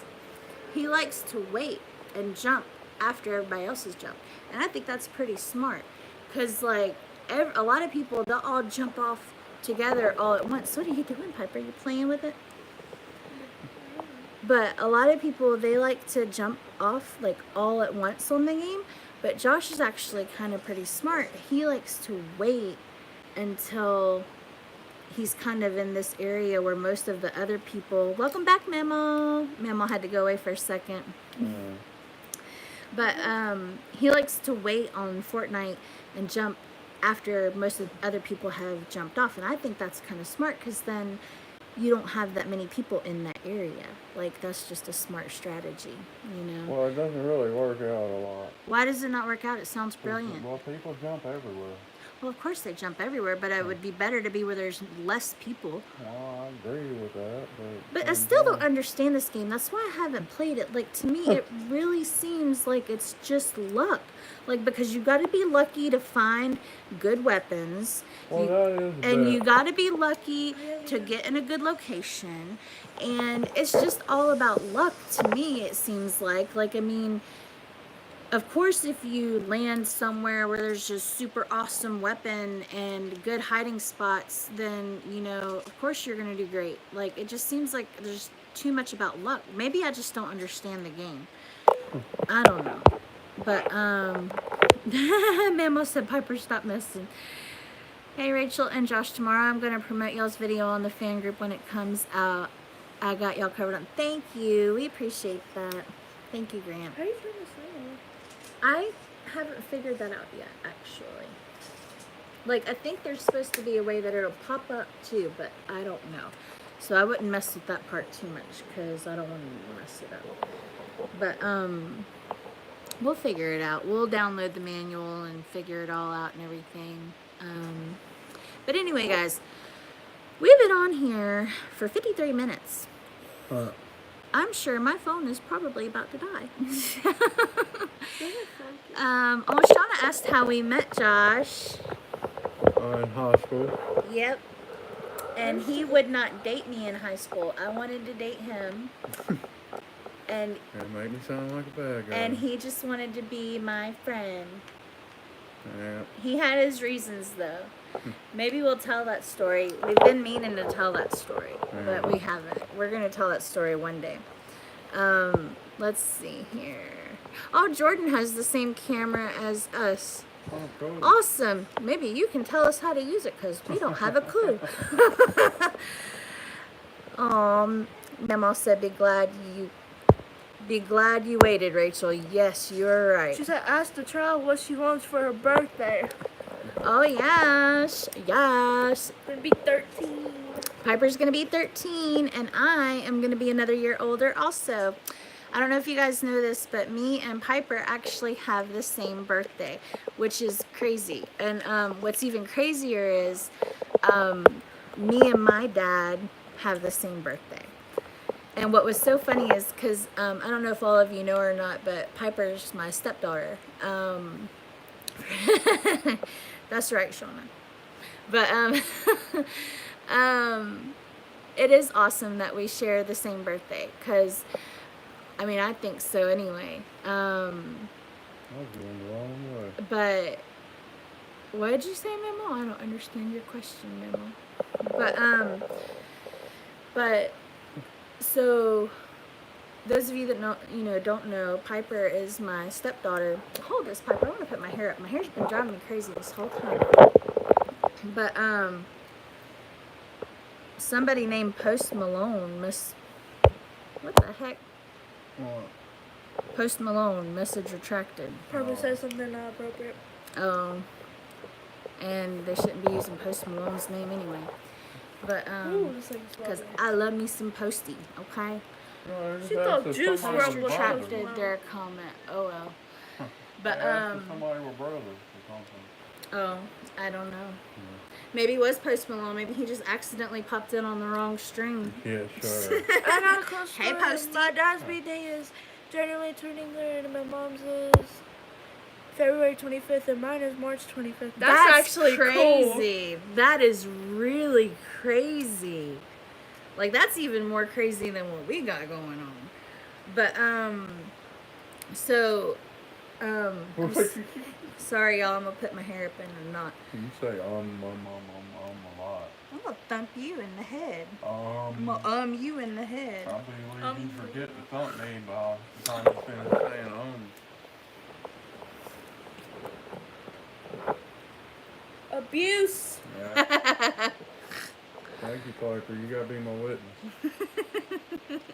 He likes to wait and jump after everybody else's jump. And I think that's pretty smart. Because, like, a lot of people, they'll all jump off together all at once. What are you doing, Piper? Are you playing with it? But a lot of people, they like to jump off, like, all at once on the game. But Josh is actually kind of pretty smart. He likes to wait until he's kind of in this area where most of the other people... Welcome back, Memo. Memo had to go away for a second. But he likes to wait on Fortnite and jump after most of the other people have jumped off. And I think that's kind of smart, because then you don't have that many people in that area. Like, that's just a smart strategy, you know? Well, it doesn't really work out a lot. Why does it not work out? It sounds brilliant. Well, people jump everywhere. Well, of course they jump everywhere, but it would be better to be where there's less people. Well, I agree with that, But I still don't understand this game. That's why I haven't played it. Like, to me, it really seems like it's just luck. Like, because you got to be lucky to find good weapons. Well, that is And bad. you got to be lucky to get in a good location. And it's just all about luck to me, it seems like. Like, I mean, of course, if you land somewhere where there's just super awesome weapon and good hiding spots, then, you know, of course you're going to do great. Like, it just seems like there's too much about luck. Maybe I just don't understand the game. I don't know. But, Mamo said, Piper, stop messing. Hey, Rachel and Josh, tomorrow I'm going to promote y'all's video on the fan group when it comes out. I got y'all covered on. Thank you. We appreciate that. Thank you, Grant. How do you turn this on? I haven't figured that out yet, actually. Like, I think there's supposed to be a way that it'll pop up too, but I don't know. So I wouldn't mess with that part too much, because I don't want to mess it up. But, we'll figure it out. We'll download the manual and figure it all out and everything. But anyway, guys, we've been on here for 53 minutes. I'm sure my phone is probably about to die. Shauna asked how we met Josh. In high school. Yep. And he would not date me in high school. I wanted to date him. And It made me sound like a bad guy. and he just wanted to be my friend. Yeah. He had his reasons, though. Maybe we'll tell that story. We've been meaning to tell that story, but we haven't. We're going to tell that story one day. Let's see here. Oh, Jordan has the same camera as us. Oh, cool. Awesome. Maybe you can tell us how to use it, because we don't have a clue. Memo said, be glad you waited, Rachel. Yes, you're right. She said, ask the child what she wants for her birthday. Oh, yes. Yes. Gonna be 13. Piper's going to be 13, and I am going to be another year older also. I don't know if you guys know this, but me and Piper actually have the same birthday, which is crazy. And what's even crazier is me and my dad have the same birthday. And what was so funny is, because I don't know if all of you know or not, but Piper's my stepdaughter. That's right, Shauna. But it is awesome that we share the same birthday, because I mean, I think so anyway. I was going the wrong way. But what did you say, Memo? I don't understand your question, Memo. But so those of you that don't know, Piper is my stepdaughter. Hold this, Piper. I want to put my hair up. My hair's been driving me crazy this whole time. But somebody named Post Malone what the heck? What? Post Malone, message retracted. Probably said something not appropriate. Oh, and they shouldn't be using Post Malone's name anyway. But Ooh, this thing's because bubbly. I love me some Posty, okay? No, it She just thought asked if Juice somebody Post WRLD was was brothers. Post retracted Malone. their comment. Oh well. But They asked if somebody were brothers or something. oh, I don't know. Maybe it was Post Malone. Maybe he just accidentally popped in on the wrong string. Yeah, sure. I got a close Hey, story. Posty. My dad's birthday is January 23rd, and my mom's is February 25th, and mine is March 25th. That's actually crazy. That is really crazy. Like that's even more crazy than what we got going on. But so I'm sorry y'all, I'm gonna put my hair up in a knot. You say a lot. I'm gonna thump you in the head. I'm I gonna you in the head. believe you forget to thump me by the time you finish saying Abuse. Yeah. Thank you, Piper. You gotta be my witness.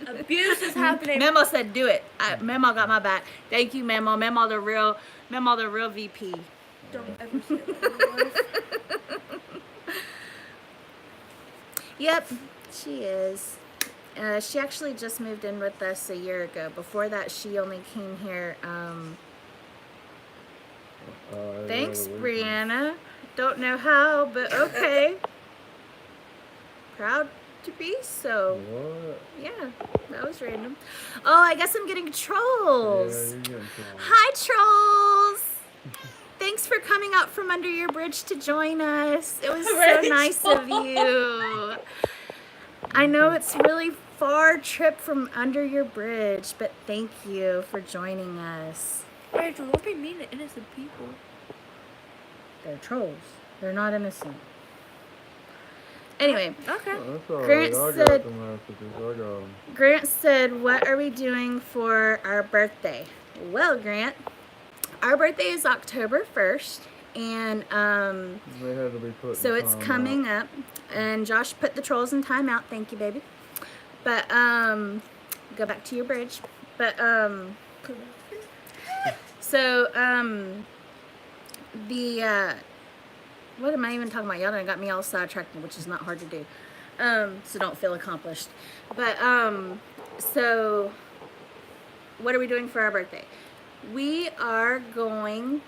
Abuse is happening. Memo said do it. Memo got my back. Thank you, Memo. Memo the real VP. Don't ever say that in your life. Yep, she is. She actually just moved in with us a year ago. Before that, she only came here. Thanks, Brianna. Don't know how, but okay. Proud to be so. What? Yeah, that was random. Oh, I guess I'm getting trolls. Yeah, you're getting trolls. Hi, trolls. Thanks for coming out from under your bridge to join us. It was so Rachel. nice of you. I know it's really far trip from under your bridge, but thank you for joining us. Rachel, don't be mean to innocent people. They're trolls. They're not innocent. Anyway, Okay. Oh, that's all Grant right. I said- got the messages. I got them. Grant said, what are we doing for our birthday? Well, Grant, our birthday is October 1st, and They had to be put. so it's coming up, and Josh put the trolls in timeout. Thank you, baby. But go back to your bridge. But so the what am I even talking about? Y'all done got me all sidetracked, which is not hard to do. So don't feel accomplished. But so what are we doing for our birthday? We are going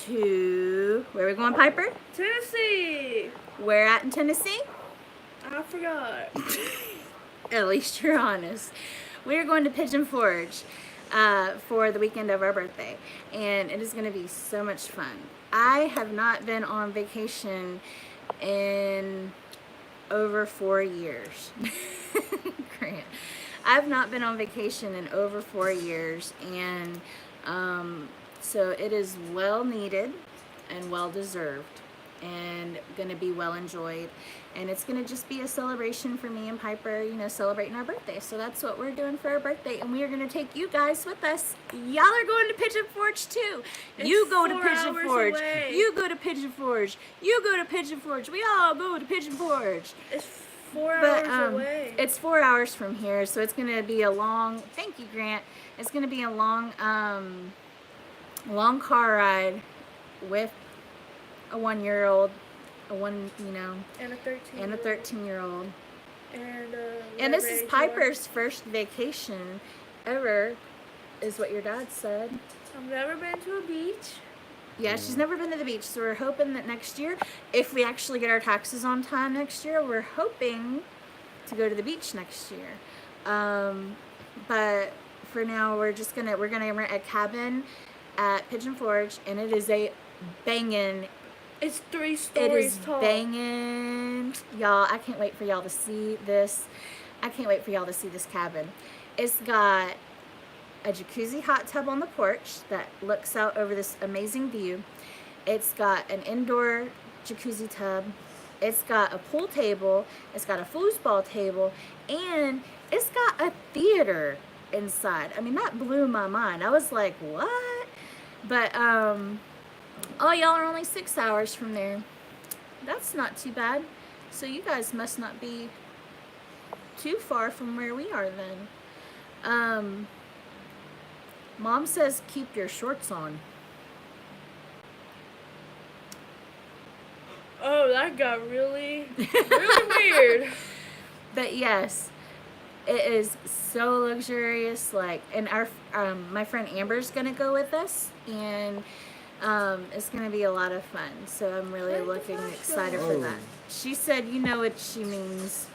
to, where are we going, Piper? Tennessee. Where at in Tennessee? I forgot. At least you're honest. We are going to Pigeon Forge for the weekend of our birthday, and it is going to be so much fun. I have not been on vacation in over 4 years. Grant. I've not been on vacation in over 4 years, and so it is well needed and well deserved and going to be well enjoyed, and it's going to just be a celebration for me and Piper, you know, celebrating our birthday. So that's what we're doing for our birthday, and we are going to take you guys with us. Y'all are going to Pigeon Forge too. You It's go to 4 Pigeon hours Forge. away. You go to Pigeon Forge. You go to Pigeon Forge. We all go to Pigeon Forge. It's 4 But hours away. it's 4 hours from here, so it's gonna be a long. Thank you, Grant. It's gonna be a long, long car ride with a 1-year-old, and And a 13. a 13-year-old. And And this is whatever age Piper's first vacation ever, is what your dad said. you are. I've never been to a beach. Yeah, she's never been to the beach, so we're hoping that next year, if we actually get our taxes on time next year, we're hoping to go to the beach next year. But for now, we're gonna rent a cabin at Pigeon Forge, and it is a banging. It's 3 It stories is tall. banging, y'all. I can't wait for y'all to see this. I can't wait for y'all to see this cabin. It's got a jacuzzi hot tub on the porch that looks out over this amazing view. It's got an indoor jacuzzi tub. It's got a pool table. It's got a foosball table, and it's got a theater inside. I mean, that blew my mind. I was like, what? But oh, y'all are only 6 hours from there. that's not too bad. So you guys must not be too far from where we are then. Mom says keep your shorts on. Oh, that got really, really weird. But yes, it is so luxurious. Like, and our my friend Amber's gonna go with us, and it's gonna be a lot of fun. So I'm really Where's the looking flashlight? excited for that. Oh. She said, "You know what she means."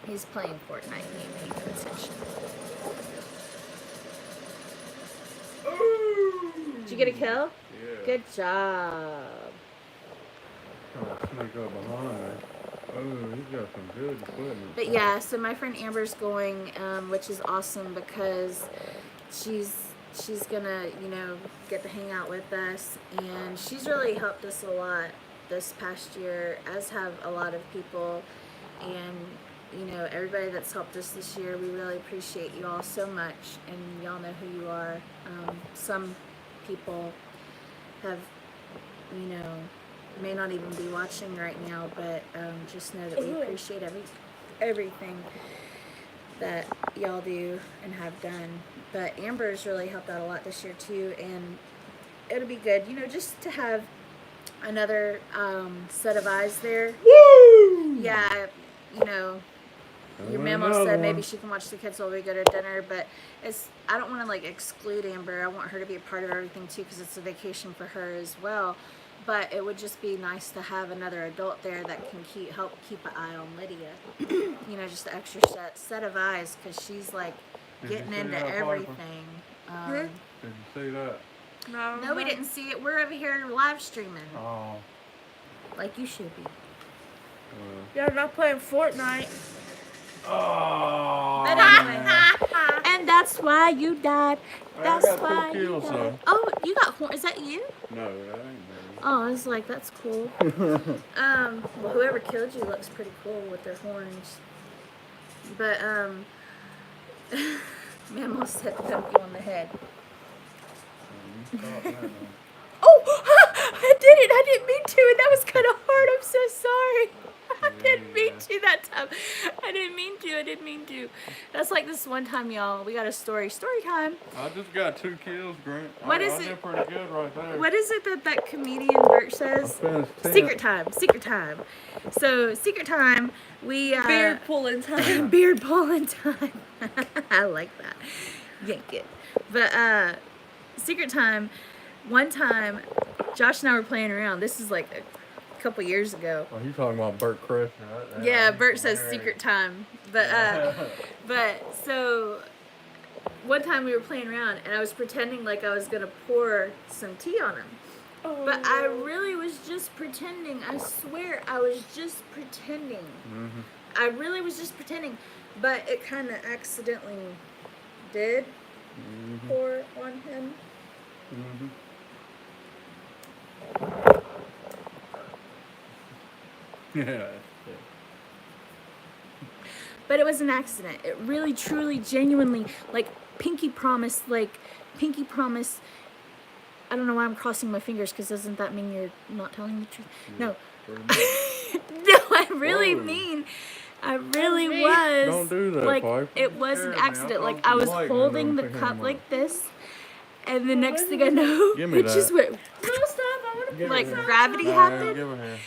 He's playing Fortnite. He ain't paying attention. Did you get a kill? Yeah. Good job. Trying to sneak up behind me. Oh, he's got some good equipment. But yeah, so my friend Amber's going, which is awesome because she's gonna, get to hang out with us, and she's really helped us a lot this past year, as have a lot of people, and everybody that's helped us this year. We really appreciate you all so much, and y'all know who you are. Some people have, may not even be watching right now, but just know that we appreciate everything that y'all do and have done. But Amber's really helped out a lot this year too, and it'll be good, just to have another set of eyes there. Woo! Yeah, your mama said maybe she can watch the kids while we go to dinner, but I don't want to like exclude Amber. I want her to be a part of everything too, because it's a vacation for her as well. But it would just be nice to have another adult there that can help keep an eye on Lydia. Just an extra set of eyes, because she's like Did you getting see into that, Piper? everything. Did you see that? No, we didn't see it. We're over here live streaming, Oh. like you should be. Yeah, I'm not playing Fortnite. Oh. But anyway, and that's why you died. That's I got why 2 you kills, died. though. Oh, you got horn? Is that you? No, that ain't Oh, I was like, that's cool. Well, whoever killed you looks pretty cool with their horns. But Mammal said thump you on the head. Oh, I did it. I didn't mean to, and that was kind of hard. I'm so sorry. I didn't mean to that time. I didn't mean to. That's like this one time, y'all. We got a story time. I just got 2 kills, Grant. What is I it? did pretty good right there. What is it that comedian Bert says? I finished 10. Secret time. So, secret time, we... Beard pulling time. beard pulling time. I like that. Yank it. But, secret time, one time, Josh and I were playing around. This is like a couple years ago. Oh, you talking about Bert Kreshner, right? Yeah, Bert says secret time. But so one time we were playing around, and I was pretending like I was gonna pour some tea on him. Oh. But I really was just pretending. I swear I was just pretending. Mm-hmm. I really was just pretending. But it kind of accidentally did pour on him. Mm-hmm. Yeah. But it was an accident. It really, truly, genuinely, like, Pinky promise. I don't know why I'm crossing my fingers, because doesn't that mean you're not telling the truth? No. No, I really was. Don't do that, like, Piper. it was an Scared me. accident. I Like, thought I was the light holding the was on cup camera. like this, and the next thing I know, Give me it just went, No, stop. I want to Give like, it here. gravity Nah, happened. give it here.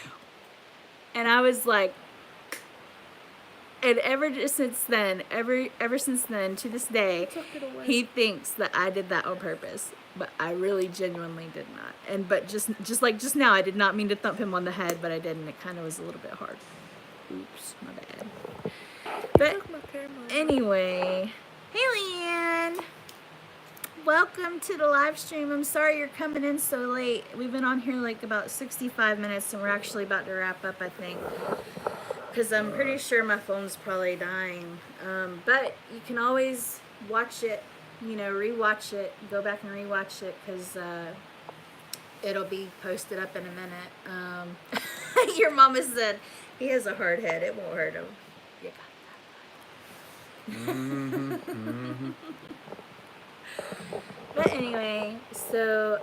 And I was like, and ever since then, to this day, Tuck it away. he thinks that I did that on purpose, but I really genuinely did not. But just like just now, I did not mean to thump him on the head, but I did, and it kind of was a little bit hard. Oops, my bad. But Took my camera. anyway, hey Leanne, welcome to the live stream. I'm sorry you're coming in so late. We've been on here like about 65 minutes, and we're actually about to wrap up, I think. Because I'm pretty sure my phone's probably dying. But you can always watch it, rewatch it, go back and rewatch it, because it'll be posted up in a minute. Your mama said, he has a hard head, it won't hurt him. You got that. Mm-hmm. Mm-hmm. But anyway, so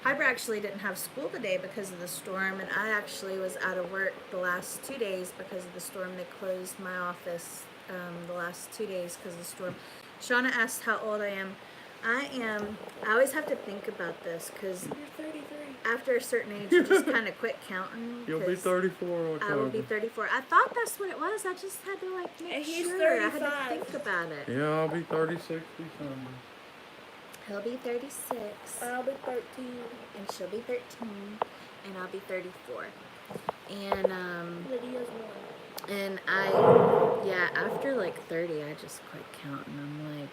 Piper actually didn't have school today because of the storm, and I actually was out of work the last 2 days because of the storm. They closed my office the last 2 days because of the storm. Shauna asked how old I am. I always have to think about this because You're 33. after a certain age, you just kind of quit counting. You'll be 'cause 34. I will be 34. I thought that's what it was. I just had to like make And he's sure. I had 35. to think about it. Yeah, I'll be 36 December. He'll be 36, I'll be 13. and she'll be 13, and I'll be 34. And Lydia's 1. and after like 30, I just quit counting. I'm like,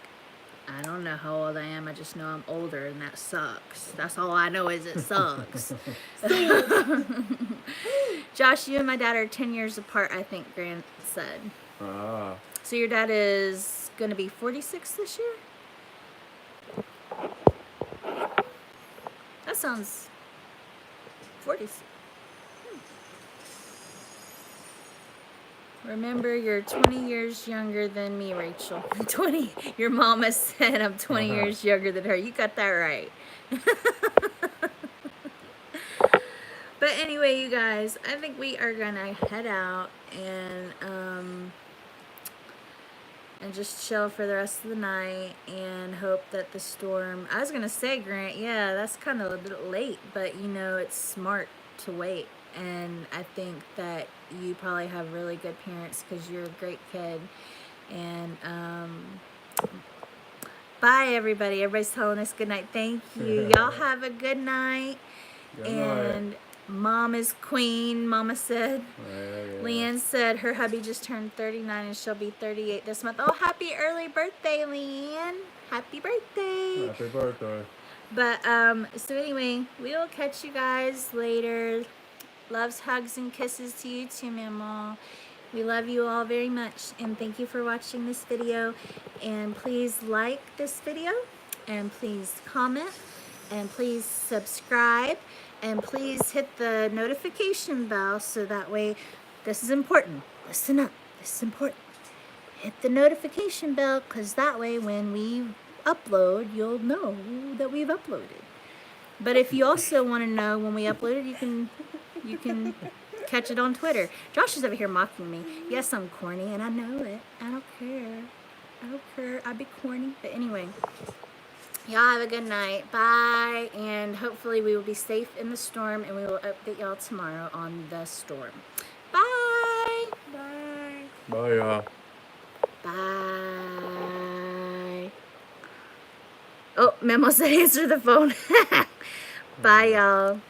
I don't know how old I am. I just know I'm older, and that sucks. That's all I know is it sucks. Josh, you and my dad are 10 years apart, I think Grant said. Ah. So your dad is going to be 46 this year? That sounds 46. Remember, you're 20 years younger than me, Rachel. 20. Your mama said I'm 20 years younger than her. You got that right. But anyway, you guys, I think we are gonna head out and just chill for the rest of the night and hope that the storm. I was gonna say, Grant, yeah, that's kind of a bit late, but you know, it's smart to wait. And I think that you probably have really good parents because you're a great kid. And bye, everybody. Everybody's telling us good night. Thank you. Y'all have a good night. Good And night. Mom is queen, Mama said. Yeah. Leanne said her hubby just turned 39 and she'll be 38 this month. Oh, happy early birthday, Leanne. Happy birthday. Happy birthday. But, so anyway, we will catch you guys later. Loves, hugs, and kisses to you too, Mama. We love you all very much, and thank you for watching this video. And please like this video, and please comment, and please subscribe, and please hit the notification bell so that way, this is important. Listen up, this is important. Hit the notification bell, because that way when we upload, you'll know that we've uploaded. But if you also want to know when we uploaded, you can catch it on Twitter. Josh is over here mocking me. Yes, I'm corny, and I know it. I don't care. I don't care. I'll be corny. But anyway, y'all have a good night. Bye. And hopefully we will be safe in the storm, and we will update y'all tomorrow on the storm. Bye. Bye. Bye, y'all. Bye. Oh, Memo said answer the phone. Bye, y'all.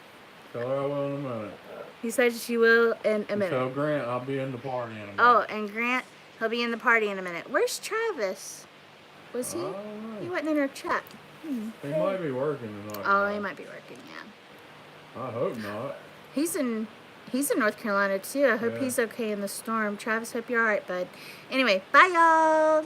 Tell her I will in a minute. He said she will in a minute. Tell Grant I'll be in the party in a minute. Oh, and Grant, he'll be in the party in a minute. Where's Travis? Was he? I don't know. He wasn't in our chat. He might be working tonight. Oh, he might be working, yeah. I hope not. He's in North Carolina, too. I hope Yeah. he's okay in the storm. Travis, hope you're all right, bud. Anyway, bye, y'all.